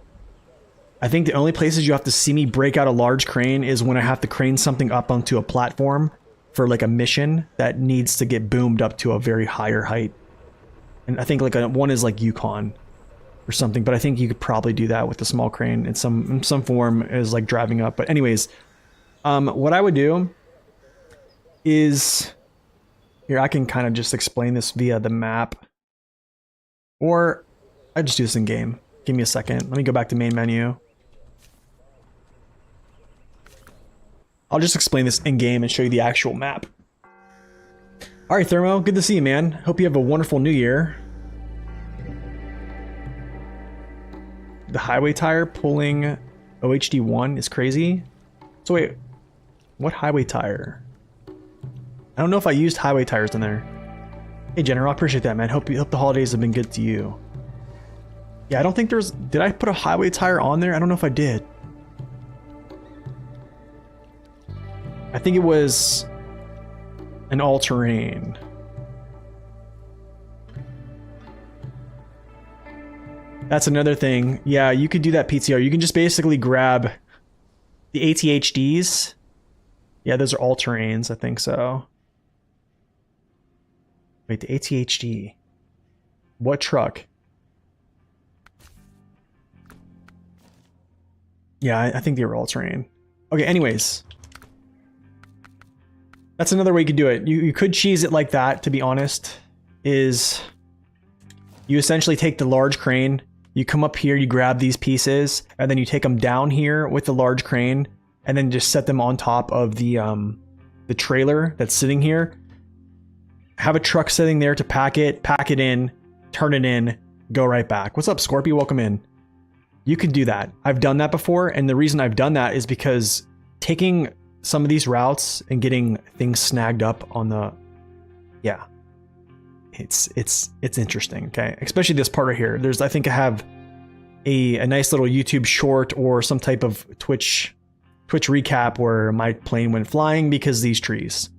I think the only places you have to see me break out a large crane is when I have to crane something up onto a platform for like a mission that needs to get boomed up to a very higher height. And I think like one is like Yukon or something, but I think you could probably do that with a small crane in some form is like driving up. But anyways, what I would do is here, I can kind of just explain this via the map, or I just do this in game. Give me a second. Let me go back to main menu. I'll just explain this in game and show you the actual map. All right, Thermo, good to see you, man. Hope you have a wonderful new year. The highway tire pulling OHD1 is crazy. So wait, what highway tire? I don't know if I used highway tires in there. Hey, General, I appreciate that, man. Hope the holidays have been good to you. Yeah, I don't think there's... Did I put a highway tire on there? I don't know if I did. I think it was an all-terrain. That's another thing. Yeah, you could do that PTR. You can just basically grab the ATHDs. Yeah, those are all-terrains, I think so. Wait, the ATHD. What truck? Yeah, I think they were all-terrain. Okay, anyways. That's another way you could do it. You could cheese it like that, to be honest. Is you essentially take the large crane, you come up here, you grab these pieces, and then you take them down here with the large crane, and then just set them on top of the trailer that's sitting here. Have a truck sitting there to pack it in, turn it in, go right back. What's up, Scorpio? Welcome in. You can do that. I've done that before, and the reason I've done that is because taking some of these routes and getting things snagged up on the... Yeah. It's interesting, okay? Especially this part right here. There's, I think I have a nice little YouTube short or some type of Twitch recap where my plane went flying because these trees.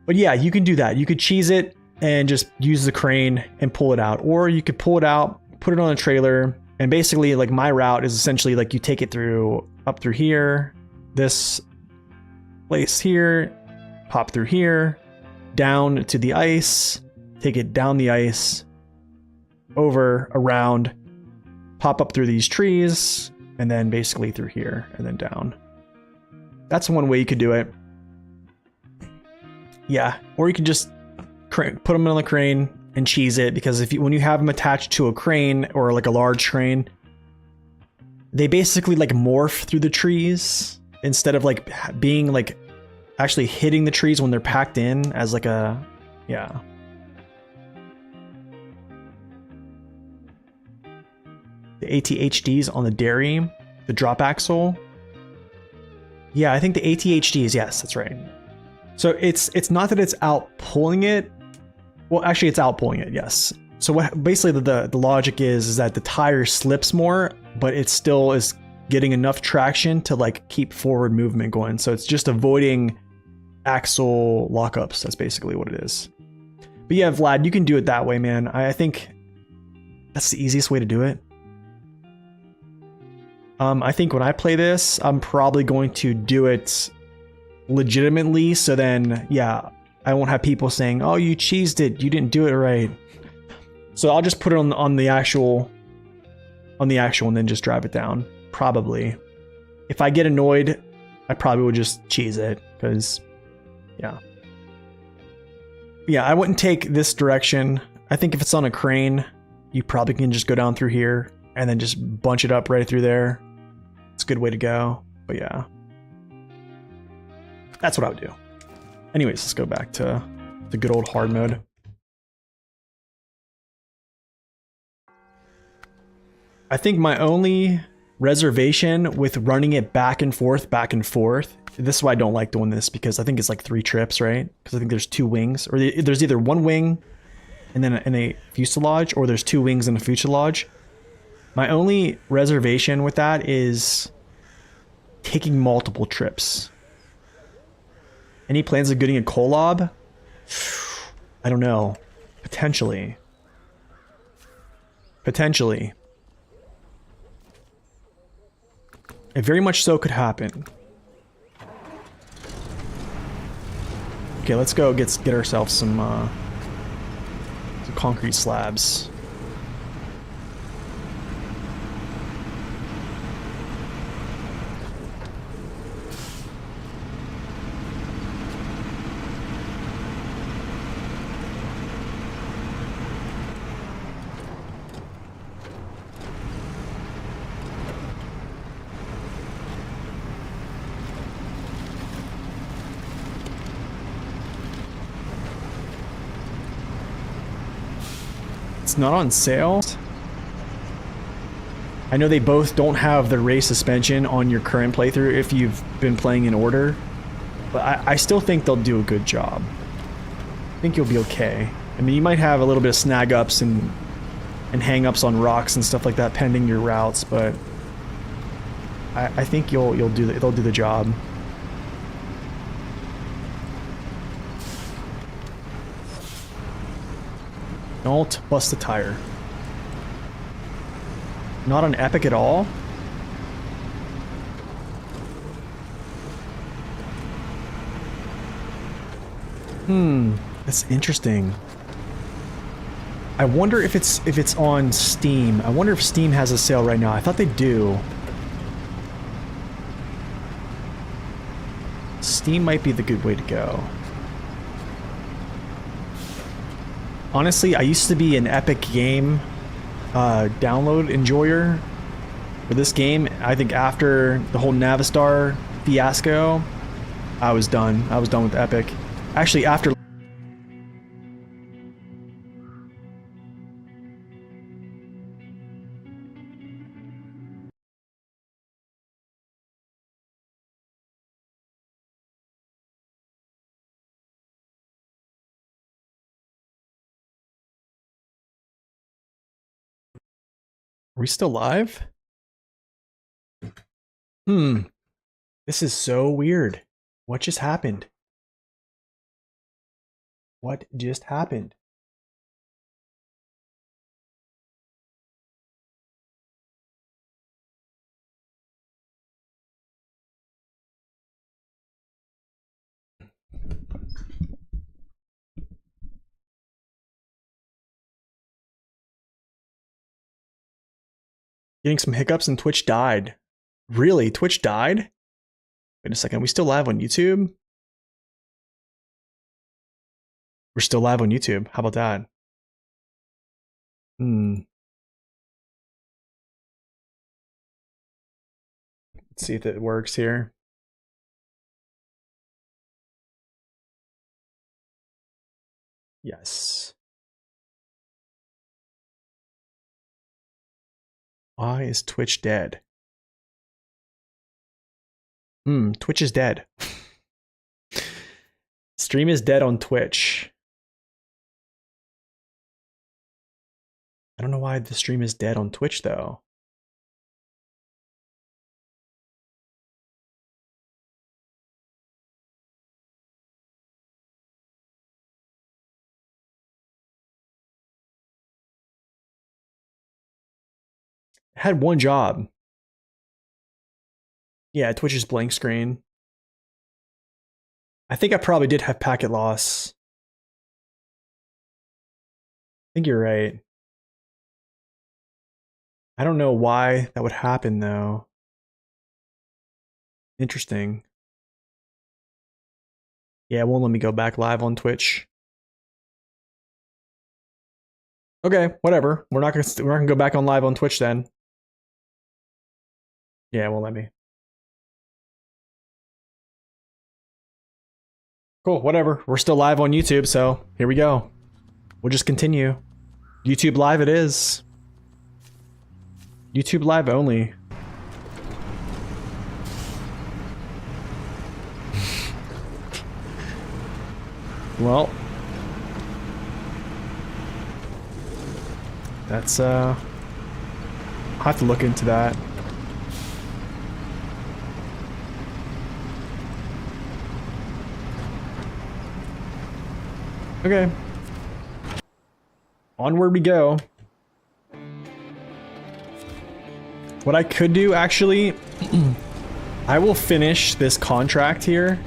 But yeah, you can do that. You could cheese it and just use the crane and pull it out. Or you could pull it out, put it on a trailer, and basically like my route is essentially like you take it up through here, this place here, pop through here, down to the ice, take it down the ice, over, around, pop up through these trees, and then basically through here and then down. That's one way you could do it. Yeah, or you can just put them on the crane and cheese it, because when you have them attached to a crane or like a large crane, they basically like morph through the trees instead of like being like actually hitting the trees when they're packed in as like a... Yeah. The ATHDs on the dairy, the drop axle. Yeah, I think the ATHDs, yes, that's right. So it's not that it's out pulling it. Well, actually it's out pulling it, yes. So what basically the logic is that the tire slips more, but it still is getting enough traction to like keep forward movement going. So it's just avoiding axle lockups. That's basically what it is. But yeah, Vlad, you can do it that way, man. I think that's the easiest way to do it. I think when I play this, I'm probably going to do it legitimately. So then, yeah, I won't have people saying, "Oh, you cheesed it. You didn't do it right." So I'll just put it on the actual and then just drive it down. Probably. If I get annoyed, I probably would just cheese it, because yeah. Yeah, I wouldn't take this direction. I think if it's on a crane, you probably can just go down through here and then just bunch it up right through there. It's a good way to go. But yeah. That's what I would do. Anyways, let's go back to the good old hard mode. I think my only reservation with running it back and forth, this is why I don't like doing this, because I think it's like 3 trips, right? Because I think there's 2 wings, or there's either 1 wing and then a fuselage, or there's 2 wings and a fuselage. My only reservation with that is taking multiple trips. Any plans of getting a collab? I don't know. Potentially. Potentially. It very much so could happen. Okay, let's go get ourselves some concrete slabs. It's not on sale. I know they both don't have the race suspension on your current playthrough if you've been playing in order, but I still think they'll do a good job. I think you'll be okay. I mean, you might have a little bit of snag ups and hang ups on rocks and stuff like that pending your routes, but I think they'll do the job. Don't bust a tire. Not on Epic at all? That's interesting. I wonder if it's on Steam. I wonder if Steam has a sale right now. I thought they do. Steam might be the good way to go. Honestly, I used to be an Epic game download enjoyer for this game. I think after the whole Navistar fiasco, I was done. I was done with Epic. Actually, after... Are we still live? This is so weird. What just happened? What just happened? Getting some hiccups and Twitch died. Really? Twitch died? Wait a second. Are we still live on YouTube? We're still live on YouTube. How about that? Let's see if it works here. Yes. Why is Twitch dead? Twitch is dead. Stream is dead on Twitch. I don't know why the stream is dead on Twitch though. It had one job. Yeah, Twitch's blank screen. I think I probably did have packet loss. I think you're right. I don't know why that would happen though. Interesting. Yeah, it won't let me go back live on Twitch. Okay, whatever. We're not gonna go back on live on Twitch then. Yeah, it won't let me. Cool, whatever. We're still live on YouTube, so here we go. We'll just continue. YouTube live it is. YouTube live only. Well, that's I'll have to look into that. Okay. Onward we go. What I could do, actually, I will finish this contract here.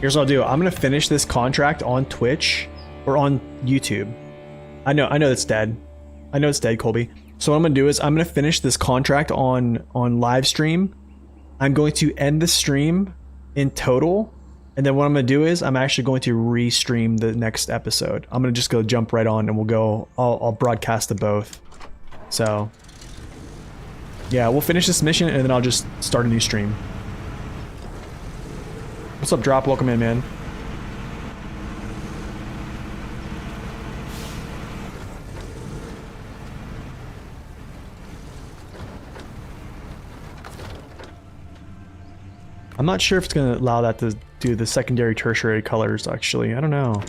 Here's what I'll do. I'm gonna finish this contract on Twitch or on YouTube. I know that's dead. I know it's dead, Colby. So what I'm gonna do is I'm gonna finish this contract on live stream. I'm going to end the stream in total, and then what I'm gonna do is I'm actually going to re-stream the next episode. I'm gonna just go jump right on, and we'll go. I'll broadcast the both. So yeah, we'll finish this mission, and then I'll just start a new stream. What's up, Drop? Welcome in, man. I'm not sure if it's going to allow that to do the secondary, tertiary colors, actually. I don't know.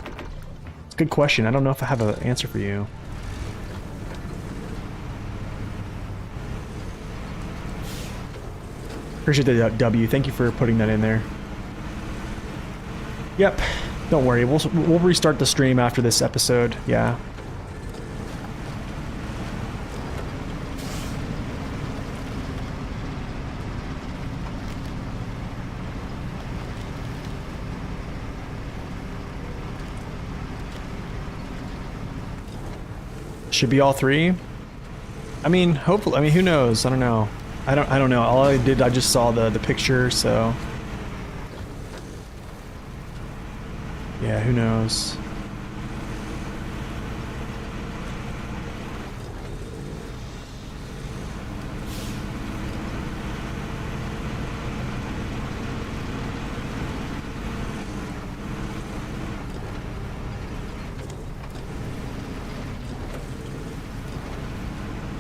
It's a good question. I don't know if I have an answer for you. Appreciate the W. Thank you for putting that in there. Yep. Don't worry. We'll restart the stream after this episode. Yeah. Should be all three. I mean, hopefully. I mean, who knows? I don't know. I don't know. All I did, I just saw the picture, so yeah, who knows?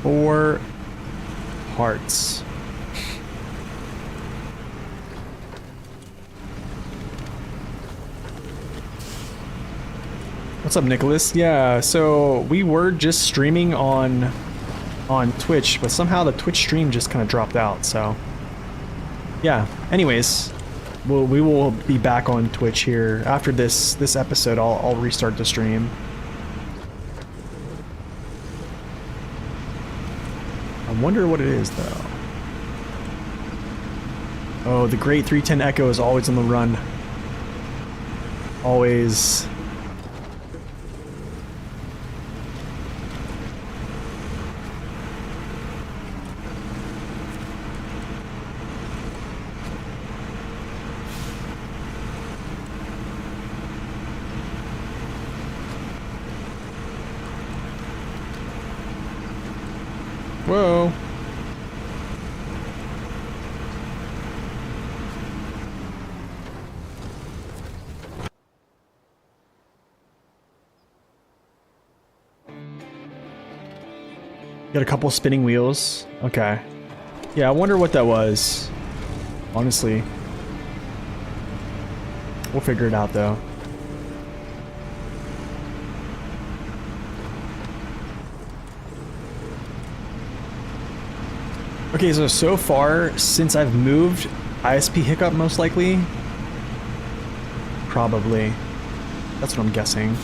Four hearts. What's up, Nicholas? Yeah, so we were just streaming on Twitch, but somehow the Twitch stream just kind of dropped out, so yeah. Anyways, we will be back on Twitch here after this episode. I'll restart the stream. I wonder what it is, though. Oh, the great 310 Echo is always on the run. Always. Whoa. Got a couple spinning wheels. Okay. Yeah, I wonder what that was. Honestly. We'll figure it out, though. Okay, so far, since I've moved, ISP hiccup most likely? Probably. That's what I'm guessing.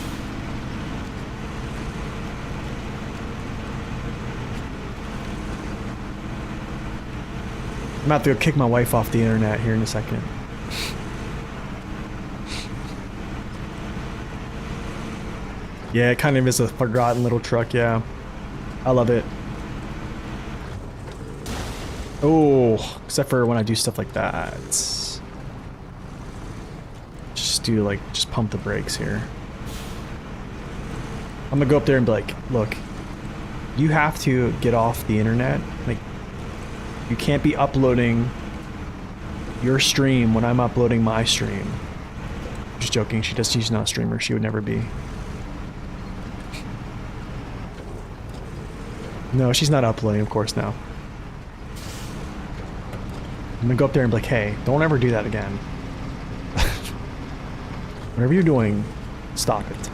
I'm about to go kick my wife off the internet here in a second. Yeah, it kind of is a forgotten little truck, yeah. I love it. Oh, except for when I do stuff like that. Just pump the brakes here. I'm gonna go up there and be like, look, you have to get off the internet. Like, you can't be uploading your stream when I'm uploading my stream. Just joking, she's not a streamer, she would never be. No, she's not uploading, of course, no. I'm gonna go up there and be like, hey, don't ever do that again. Whatever you're doing, stop it.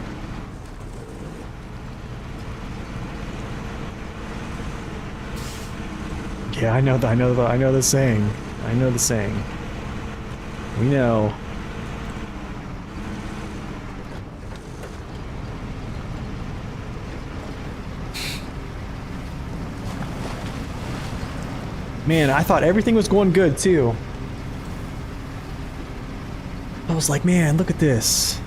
Yeah, I know the saying. I know the saying. We know. Man, I thought everything was going good too. I was like, man, look at this.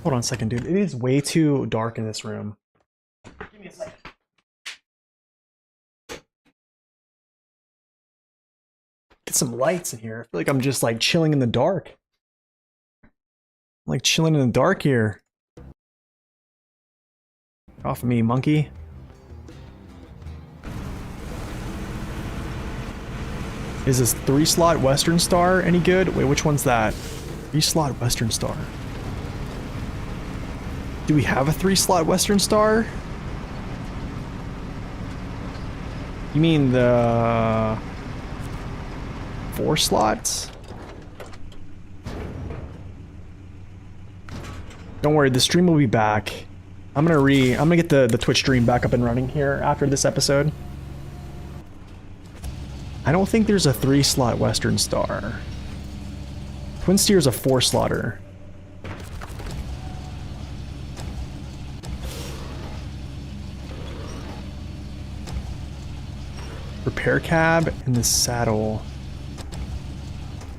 Hold on a second, dude. It is way too dark in this room. Give me a second. Get some lights in here. I feel like I'm just like chilling in the dark. I'm like chilling in the dark here. Off of me, monkey. Is this 3-slot Western Star any good? Wait, which one's that? 3-slot Western Star. Do we have a 3-slot Western Star? You mean the 4 slots? Don't worry, the stream will be back. I'm gonna get the Twitch stream back up and running here after this episode. I don't think there's a 3-slot Western Star. Twin Steer's a 4-slotter. Repair cab and the saddle.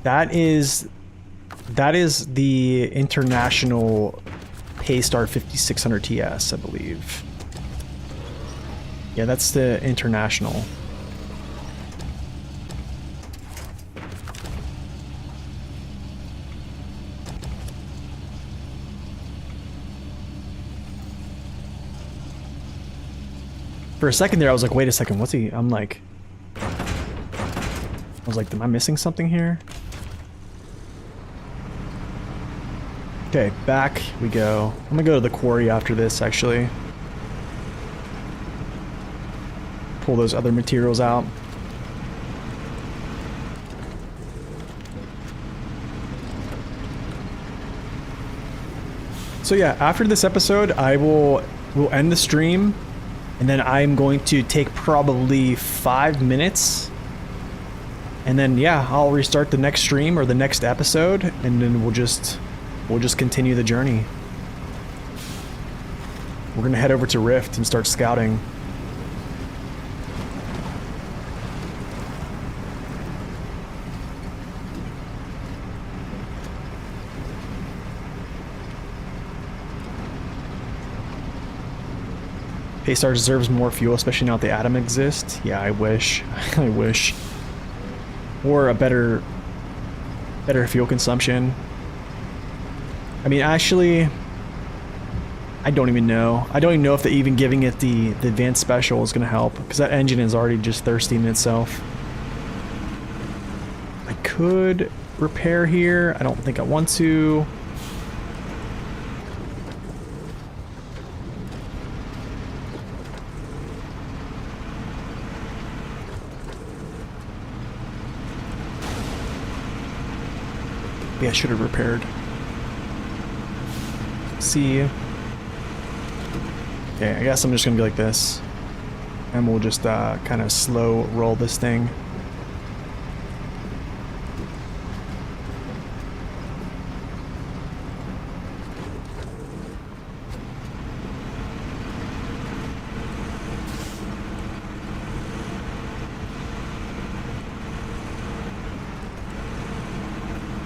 That is the International Paystar 5600 TS, I believe. Yeah, that's the International. For a second there, I was like, wait a second, what's he? I'm like, I was like, am I missing something here? Okay, back we go. I'm gonna go to the quarry after this, actually. Pull those other materials out. So yeah, after this episode, we'll end the stream. And then I'm going to take probably 5 minutes. And then yeah, I'll restart the next stream or the next episode, and then we'll just continue the journey. We're gonna head over to Rift and start scouting. Paystar deserves more fuel, especially now that the Atom exists. Yeah, I wish. I wish. Or a better fuel consumption. I mean, actually, I don't even know. I don't even know if even giving it the advanced special is going to help, because that engine is already just thirsty in itself. I could repair here. I don't think I want to. I should have repaired. See. Okay, I guess I'm just gonna be like this. And we'll just kind of slow roll this thing.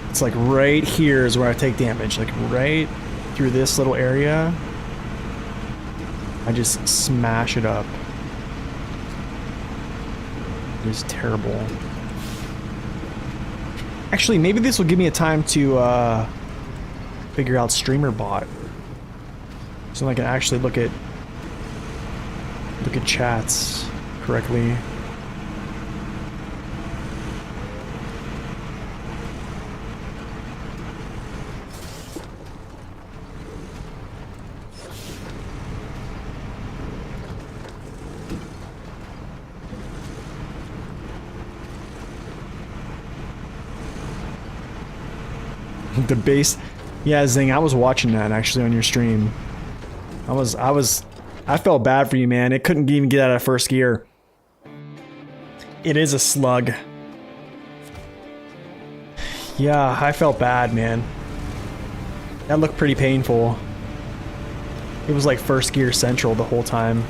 It's like right here is where I take damage, like right through this little area. I just smash it up. It is terrible. Actually, maybe this will give me a time to figure out streamer bot, so I can actually look at chats correctly. The base, yeah, Zing, I was watching that actually on your stream. I felt bad for you, man. It couldn't even get out of first gear. It is a slug. Yeah, I felt bad, man. That looked pretty painful. It was like first gear central the whole time.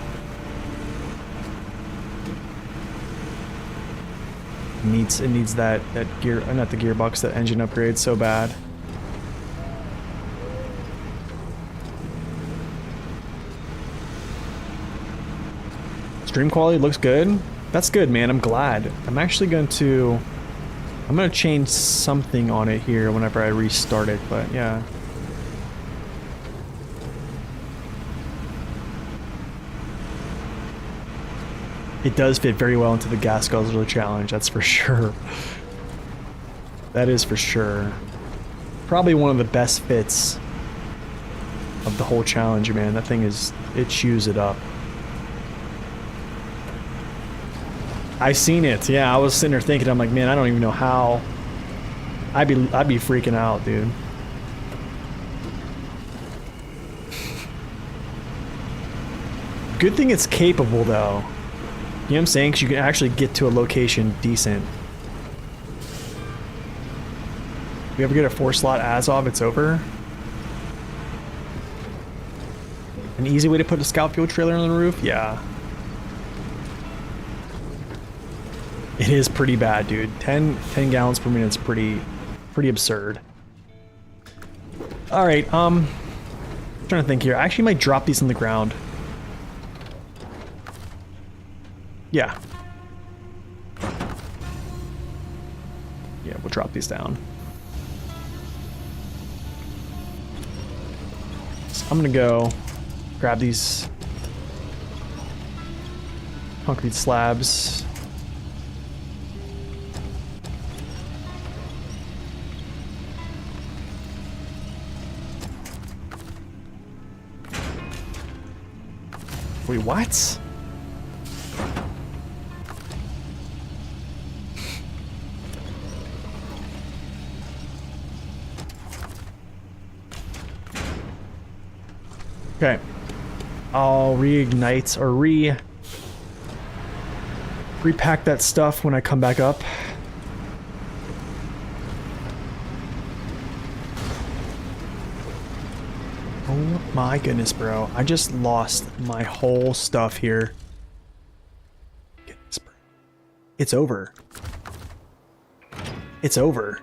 It needs that gear, not the gearbox, that engine upgrade so bad. Stream quality looks good. That's good, man. I'm glad. I'm gonna change something on it here whenever I restart it, but yeah. It does fit very well into the gas guzzler challenge, that's for sure. That is for sure. Probably one of the best fits of the whole challenge, man. That thing it chews it up. I seen it, yeah. I was sitting there thinking, I'm like, man, I don't even know how. I'd be freaking out, dude. Good thing it's capable, though. You know what I'm saying? Because you can actually get to a location decent. If you ever get a 4-slot Azov, it's over. An easy way to put a scout fuel trailer on the roof? Yeah. It is pretty bad, dude. 10 gallons per minute is pretty absurd. Alright, trying to think here. I actually might drop these on the ground. Yeah. Yeah, we'll drop these down. So I'm gonna go grab these concrete slabs. Wait, what? Okay, I'll reignite or repack that stuff when I come back up. Oh my goodness, bro. I just lost my whole stuff here. Goodness, bro. It's over. It's over.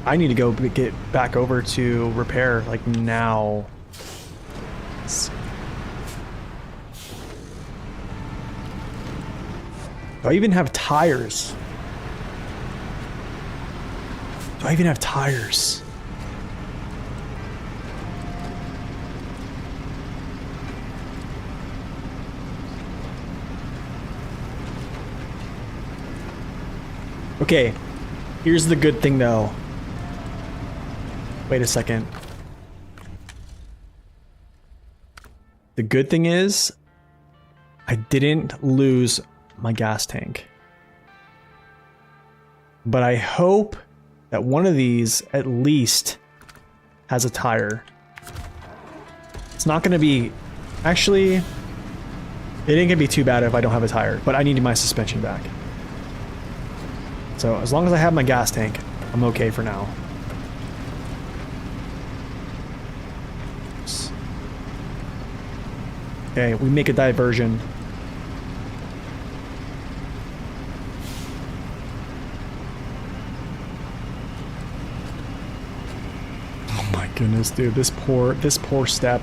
I need to go get back over to repair, like, now. Do I even have tires? Do I even have tires? Okay, here's the good thing though. Wait a second. The good thing is, I didn't lose my gas tank. But I hope that one of these at least has a tire. It's not gonna be... Actually, it ain't gonna be too bad if I don't have a tire, but I need my suspension back. So as long as I have my gas tank, I'm okay for now. Okay, we make a diversion. Oh my goodness, dude, this poor step.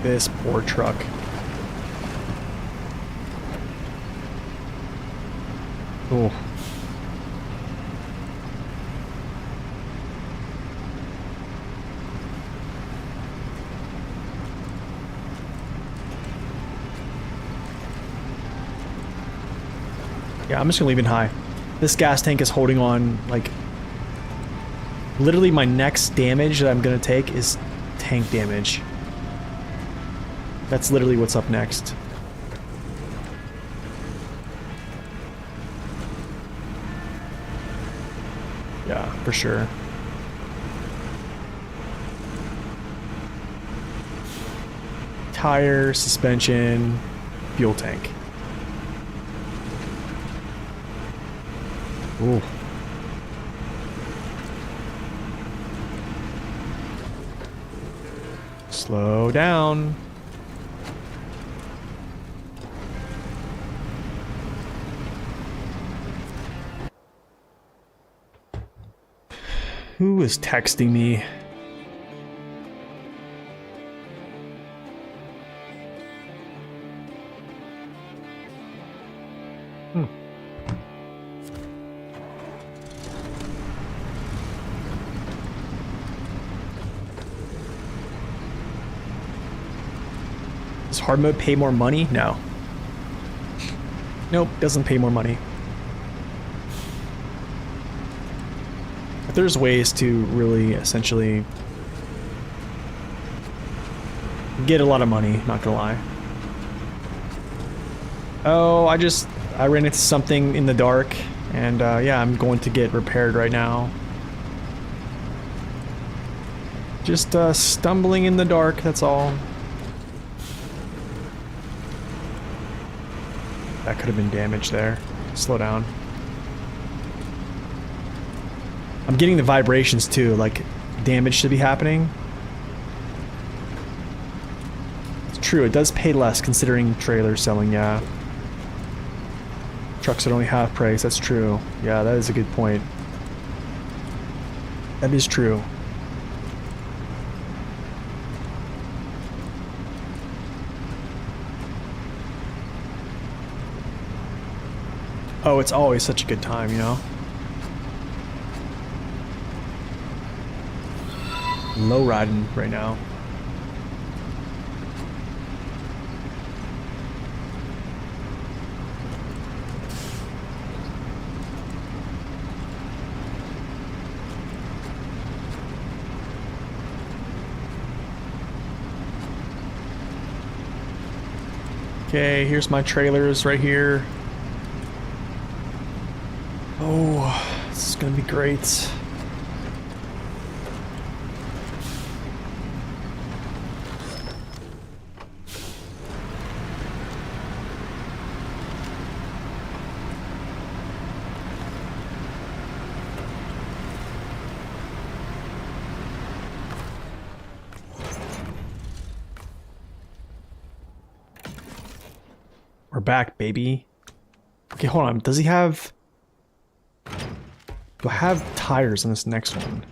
This poor truck. Oh. Yeah, I'm just gonna leave it high. This gas tank is holding on, like... Literally my next damage that I'm gonna take is tank damage. That's literally what's up next. Yeah, for sure. Tire, suspension, fuel tank. Ooh. Slow down. Who is texting me? Does hard mode pay more money? No. Nope, doesn't pay more money. But there's ways to really essentially get a lot of money, not gonna lie. Oh, I ran into something in the dark, and yeah, I'm going to get repaired right now. Just stumbling in the dark, that's all. That could have been damage there. Slow down. I'm getting the vibrations too, like damage should be happening. It's true, it does pay less considering trailer selling, yeah. Trucks at only half price, that's true. Yeah, that is a good point. That is true. Oh, it's always such a good time, you know? Low riding right now. Okay, here's my trailers right here. Oh, this is gonna be great. We're back, baby. Okay, hold on. Does he have... Do I have tires on this next one?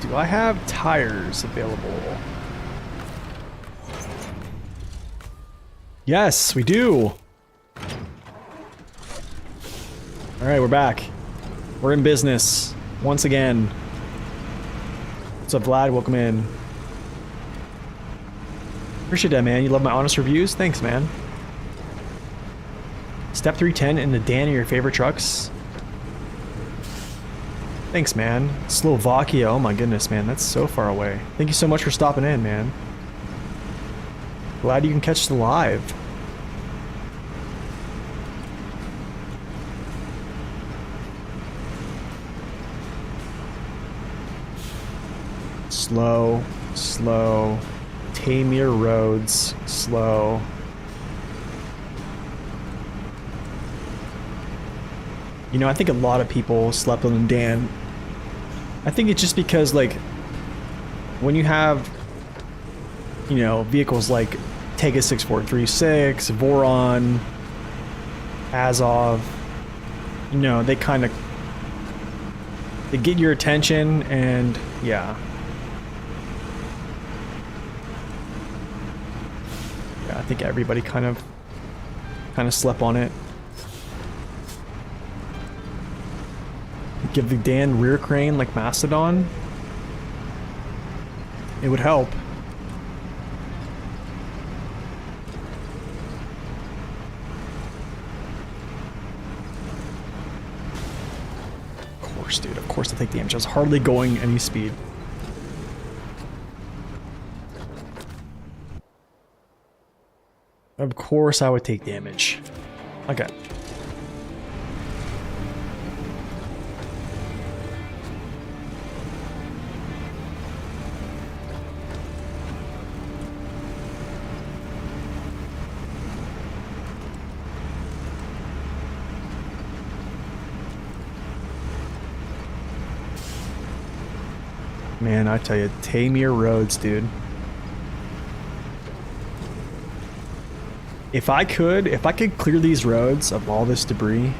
Do I have tires available? Yes, we do! Alright, we're back. We're in business. Once again. What's up, Vlad? Welcome in. Appreciate that, man. You love my honest reviews? Thanks, man. Step 310 in the Dan of your favorite trucks? Thanks, man. Slovakia. Oh my goodness, man. That's so far away. Thank you so much for stopping in, man. Glad you can catch the live. Slow, slow. Tame your roads, slow. You know, I think a lot of people slept on the Dan. I think it's just because, like, when you have, you know, vehicles like Tega 6436, Voron, Azov, you know, they kind of, they get your attention, and yeah. I think everybody kind of slept on it. Give the Dan rear crane like Mastodon. It would help. Of course, dude. Of course I take damage. I was hardly going any speed. Of course I would take damage. Okay. Man, I tell you, tame your roads, dude. If I could clear these roads of all this debris,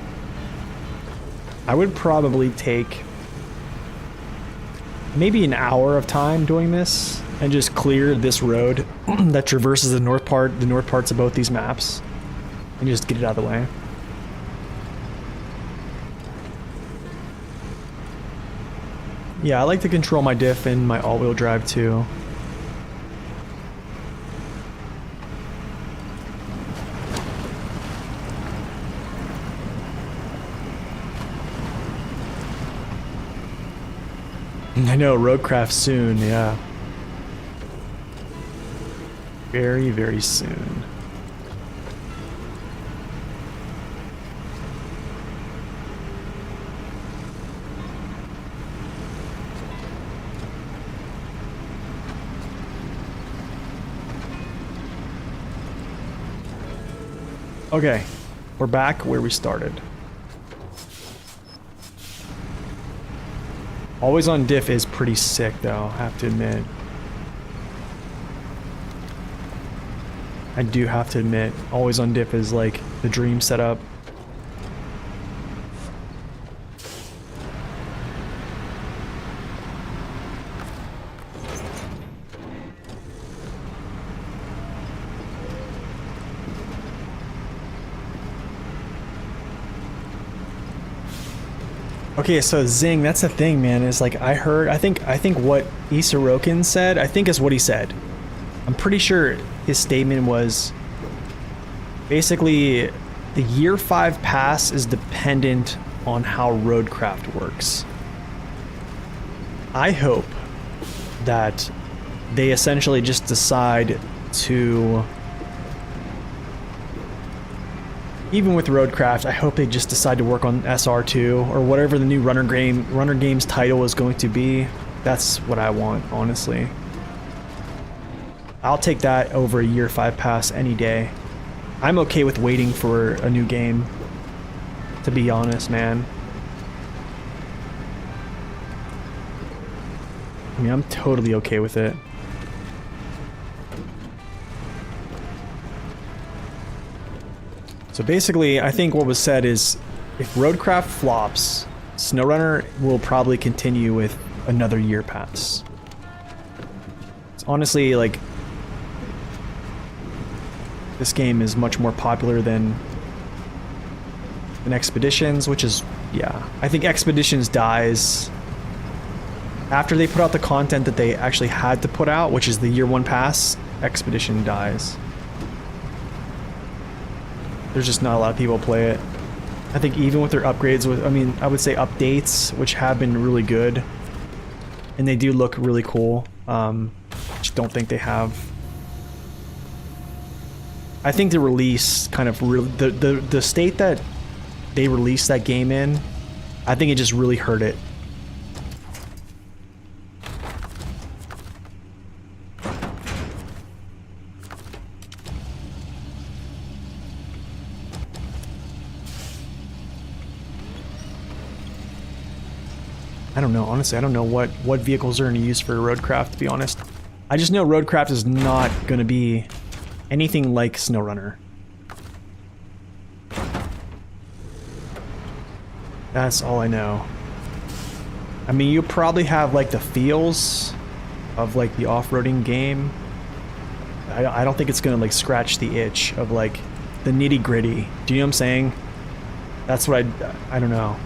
I would probably take maybe an hour of time doing this and just clear this road that traverses the north parts of both these maps, and just get it out of the way. Yeah, I like to control my diff in my all-wheel drive too. I know, Roadcraft soon, yeah. Very, very soon. Okay, we're back where we started. Always on diff is pretty sick though, I have to admit. I do have to admit, always on diff is like the dream setup. Okay, so Zing, that's the thing, man, is like I think what Isarokin said, I think is what he said. I'm pretty sure his statement was basically the year 5 pass is dependent on how Roadcraft works. I hope that they essentially just decide to, even with Roadcraft, I hope they just decide to work on SR2 or whatever the new Runner Games title is going to be. That's what I want, honestly. I'll take that over a year 5 pass any day. I'm okay with waiting for a new game, to be honest, man. I mean, I'm totally okay with it. So basically, I think what was said is, if Roadcraft flops, SnowRunner will probably continue with another year pass. It's honestly, like, this game is much more popular than Expeditions, which is, yeah. I think Expeditions dies after they put out the content that they actually had to put out, which is the year 1 pass. Expedition dies. There's just not a lot of people play it. I think even with their upgrades, I would say updates, which have been really good, and they do look really cool. Just don't think they have. I think the release kind of the state that they released that game in, I think it just really hurt it. I don't know, honestly, I don't know what vehicles are going to use for Roadcraft, to be honest. I just know Roadcraft is not going to be anything like SnowRunner. That's all I know. I mean, you probably have like the feels of like the off-roading game. I don't think it's going to like scratch the itch of like the nitty-gritty. Do you know what I'm saying? That's what I don't know.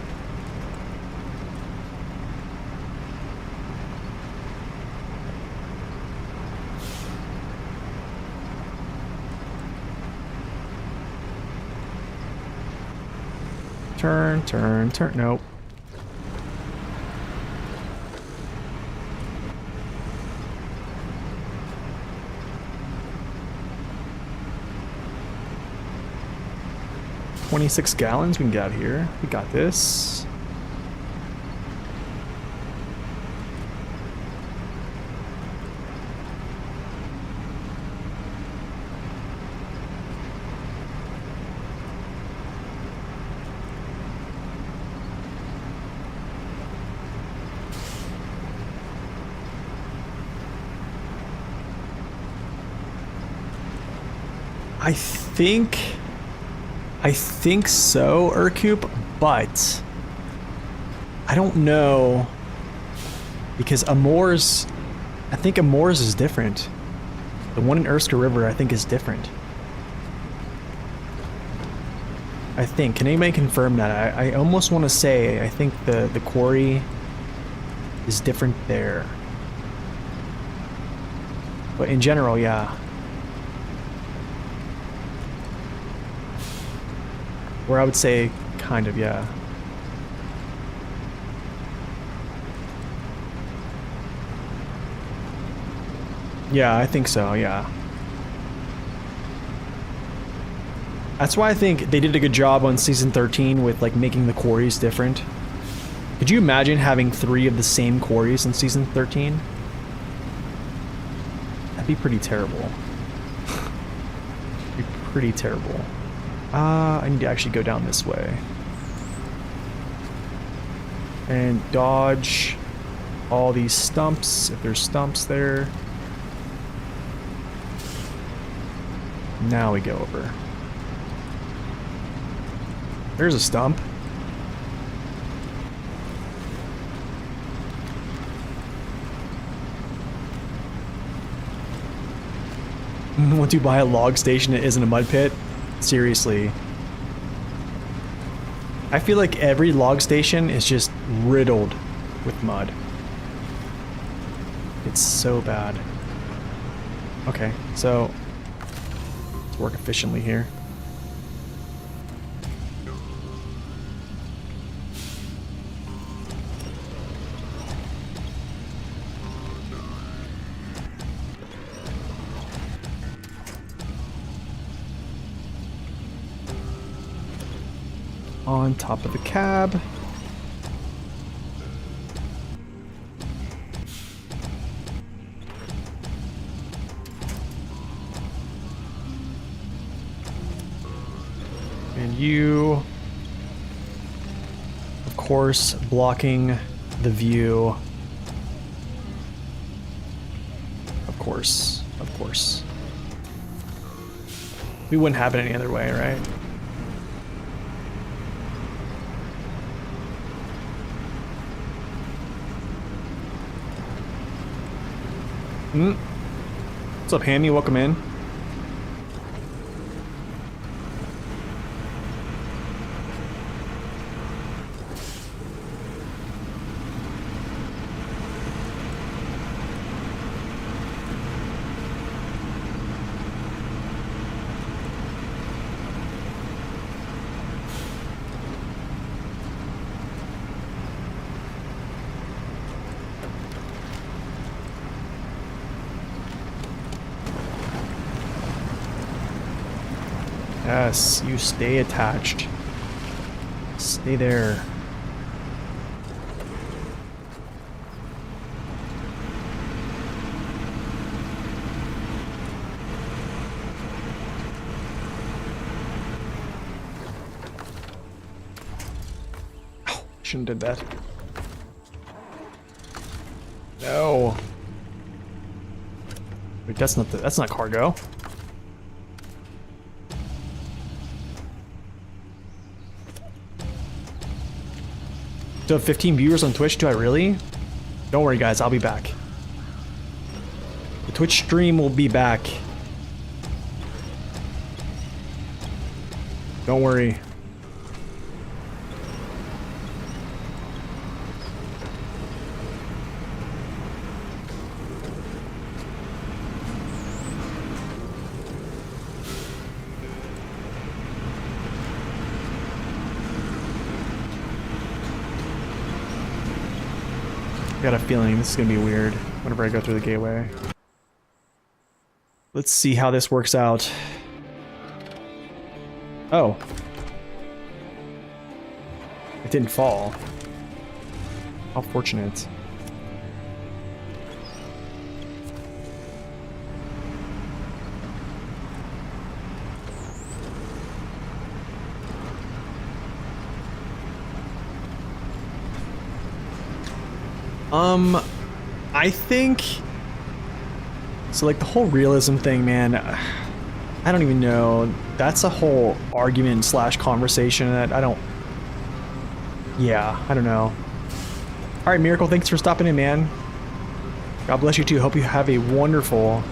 Turn, turn, turn. Nope. $26 gallons we can get out here. We got this. I think so, Urcoup, but I don't know because I think Amores is different. The one in Erska River I think is different. I think. Can anybody confirm that? I almost want to say I think the quarry is different there. But in general, yeah. Where I would say kind of, yeah. Yeah, I think so, yeah. That's why I think they did a good job on season 13 with like making the quarries different. Could you imagine having 3 of the same quarries in season 13? That'd be pretty terrible. Be pretty terrible. I need to actually go down this way. And dodge all these stumps, if there's stumps there. Now we go over. There's a stump. Want to buy a log station that isn't a mud pit? Seriously. I feel like every log station is just riddled with mud. It's so bad. Okay, so let's work efficiently here. On top of the cab. And you, of course, blocking the view. Of course, of course. We wouldn't have it any other way, right? What's up, Hammy? Welcome in. Yes, you stay attached. Stay there. Oh, shouldn't have did that. No. Wait, that's not cargo. So 15 viewers on Twitch, do I really? Don't worry guys, I'll be back. The Twitch stream will be back. Don't worry. I got a feeling this is gonna be weird whenever I go through the gateway. Let's see how this works out. Oh. It didn't fall. How fortunate. I think so, like the whole realism thing, man. I don't even know. That's a whole argument slash conversation that I don't. Yeah, I don't know. All right, Miracle, thanks for stopping in, man. God bless you too. Hope you have a wonderful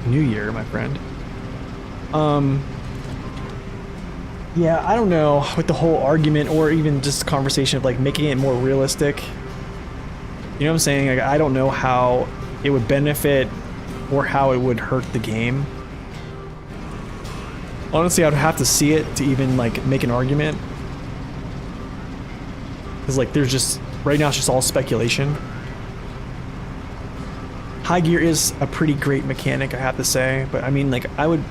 New Year, my friend. Yeah, I don't know with the whole argument or even just conversation of like making it more realistic. You know what I'm saying? Like, I don't know how it would benefit or how it would hurt the game. Honestly, I'd have to see it to even like make an argument. Because like there's just, right now it's just all speculation. High gear is a pretty great mechanic, I have to say, but I mean like I would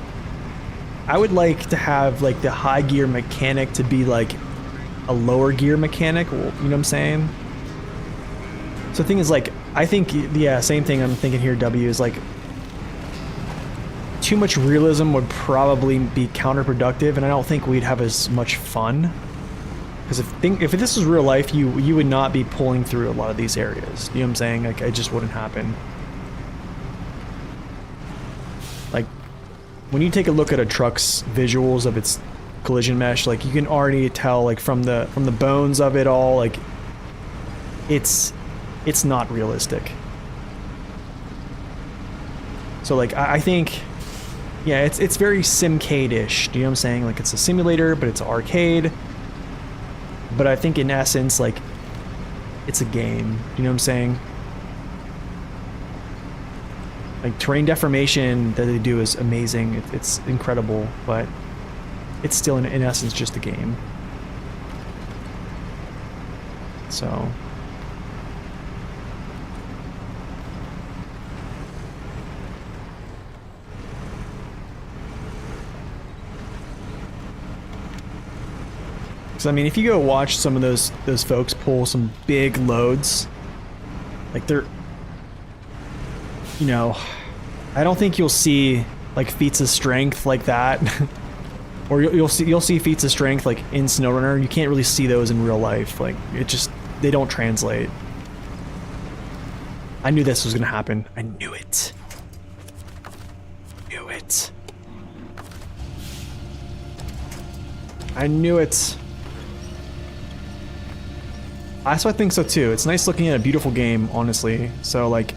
like to have like the high gear mechanic to be like a lower gear mechanic, you know what I'm saying? So the thing is like, I think, yeah, same thing I'm thinking here, W, is like too much realism would probably be counterproductive, and I don't think we'd have as much fun. Because if this was real life, you would not be pulling through a lot of these areas. You know what I'm saying? Like, it just wouldn't happen. Like, when you take a look at a truck's visuals of its collision mesh, like you can already tell, like from the bones of it all, like it's not realistic. So like I think, yeah, it's very Simcade-ish. Do you know what I'm saying? Like it's a simulator, but it's arcade. But I think in essence, like it's a game. Do you know what I'm saying? Like terrain deformation that they do is amazing. It's incredible, but it's still in essence just a game. So. So I mean, if you go watch some of those folks pull some big loads, like they're, you know, I don't think you'll see like feats of strength like that, or you'll see feats of strength like in SnowRunner. You can't really see those in real life. Like it just, they don't translate. I knew this was gonna happen. I knew it. Knew it. I knew it. So I think so too. It's nice looking at a beautiful game, honestly. So like,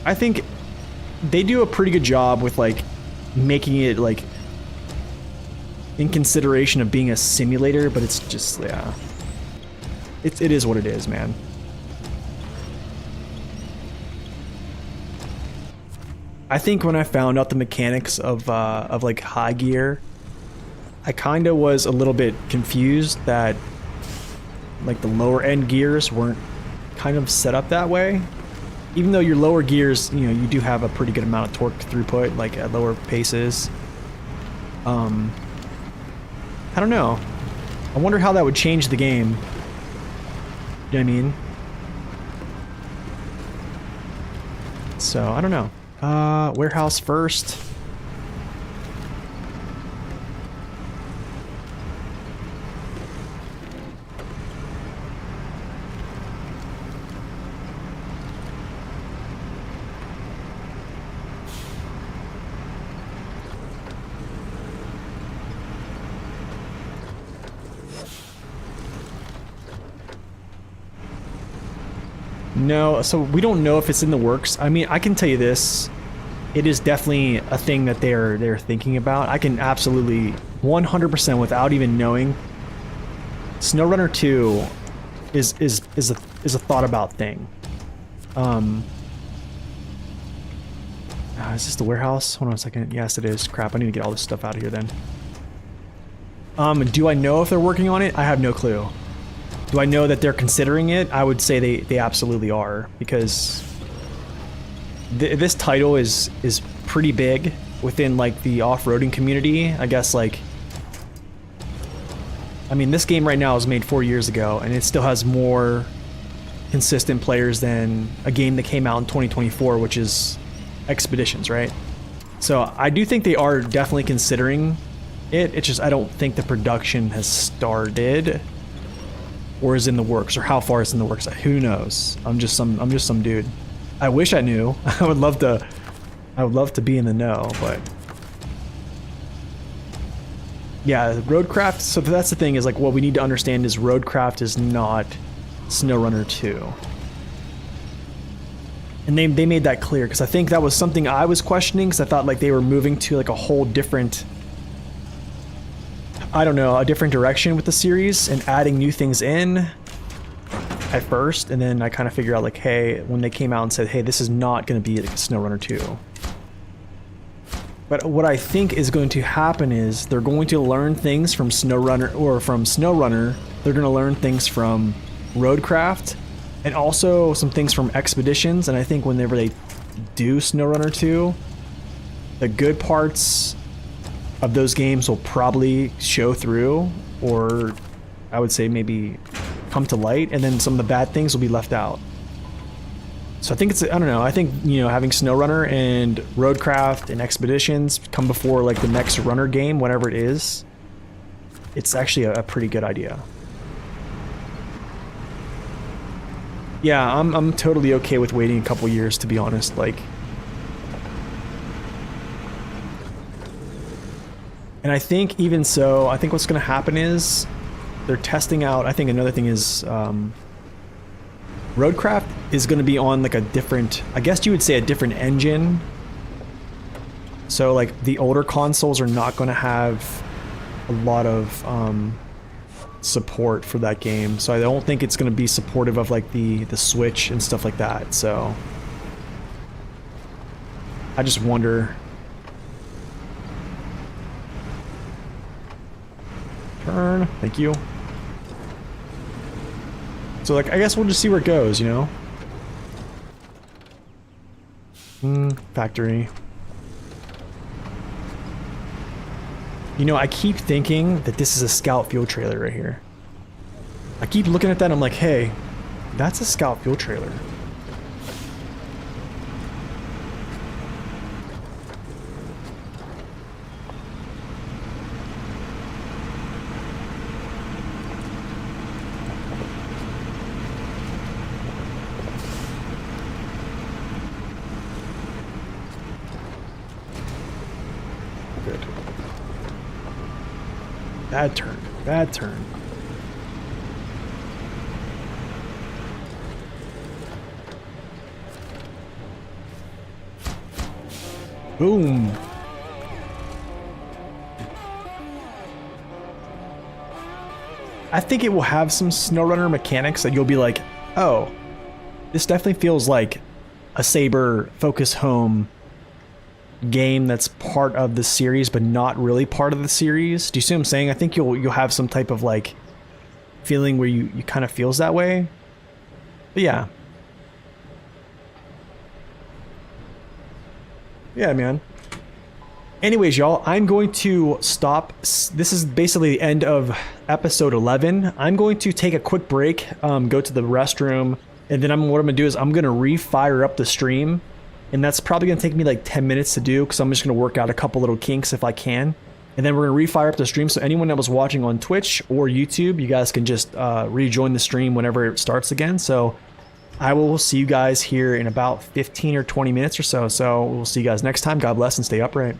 I think they do a pretty good job with like making it like in consideration of being a simulator, but it's just, yeah, it is what it is, man. I think when I found out the mechanics of like high gear, I kind of was a little bit confused that like the lower end gears weren't kind of set up that way. Even though your lower gears, you know, you do have a pretty good amount of torque throughput, like at lower paces. I don't know. I wonder how that would change the game. You know what I mean? So, I don't know. Warehouse first. No, so we don't know if it's in the works. I mean, I can tell you this. It is definitely a thing that they're thinking about. I can absolutely 100% without even knowing. SnowRunner 2 is a thought about thing. Is this the warehouse? Hold on a second. Yes, it is. Crap, I need to get all this stuff out of here then. Do I know if they're working on it? I have no clue. Do I know that they're considering it? I would say they absolutely are, because this title is pretty big within like the off-roading community. I guess like, I mean, this game right now was made 4 years ago, and it still has more consistent players than a game that came out in 2024, which is Expeditions, right? So I do think they are definitely considering it. It's just I don't think the production has started or is in the works, or how far it's in the works. Who knows? I'm just some dude. I wish I knew. I would love to be in the know, but yeah, Roadcraft. So that's the thing, is like what we need to understand is Roadcraft is not SnowRunner 2. And they made that clear, because I think that was something I was questioning, because I thought like they were moving to like a whole different, I don't know, a different direction with the series and adding new things in at first, and then I kind of figured out like, hey, when they came out and said, hey, this is not going to be like SnowRunner 2. But what I think is going to happen is they're going to learn things from SnowRunner, or from SnowRunner, they're going to learn things from Roadcraft, and also some things from Expeditions. And I think whenever they do SnowRunner 2, the good parts of those games will probably show through, or I would say maybe come to light, and then some of the bad things will be left out. So I think it's, I don't know, I think, you know, having SnowRunner and Roadcraft and Expeditions come before like the next runner game, whatever it is, it's actually a pretty good idea. Yeah, I'm totally okay with waiting a couple years, to be honest. Like, and I think even so, I think what's going to happen is they're testing out. I think another thing is Roadcraft is going to be on like a different, I guess you would say a different engine. So like the older consoles are not going to have a lot of support for that game. So I don't think it's going to be supportive of like the Switch and stuff like that. So I just wonder. Turn, thank you. So like, I guess we'll just see where it goes, you know? Factory. You know, I keep thinking that this is a Scout fuel trailer right here. I keep looking at that and I'm like, hey, that's a Scout fuel trailer. Good. Bad turn. Bad turn. Boom. I think it will have some SnowRunner mechanics that you'll be like, oh, this definitely feels like a Saber Focus Home game that's part of the series but not really part of the series. Do you see what I'm saying? I think you'll have some type of like feeling where you kind of feels that way. But yeah. Yeah, man. Anyways, y'all, I'm going to stop. This is basically the end of episode 11. I'm going to take a quick break, go to the restroom, and then what I'm gonna do is I'm gonna refire up the stream. And that's probably going to take me like 10 minutes to do, because I'm just going to work out a couple little kinks if I can. And then we're going to refire up the stream. So anyone that was watching on Twitch or YouTube, you guys can just rejoin the stream whenever it starts again. So I will see you guys here in about 15 or 20 minutes or so. So we'll see you guys next time. God bless and stay upright.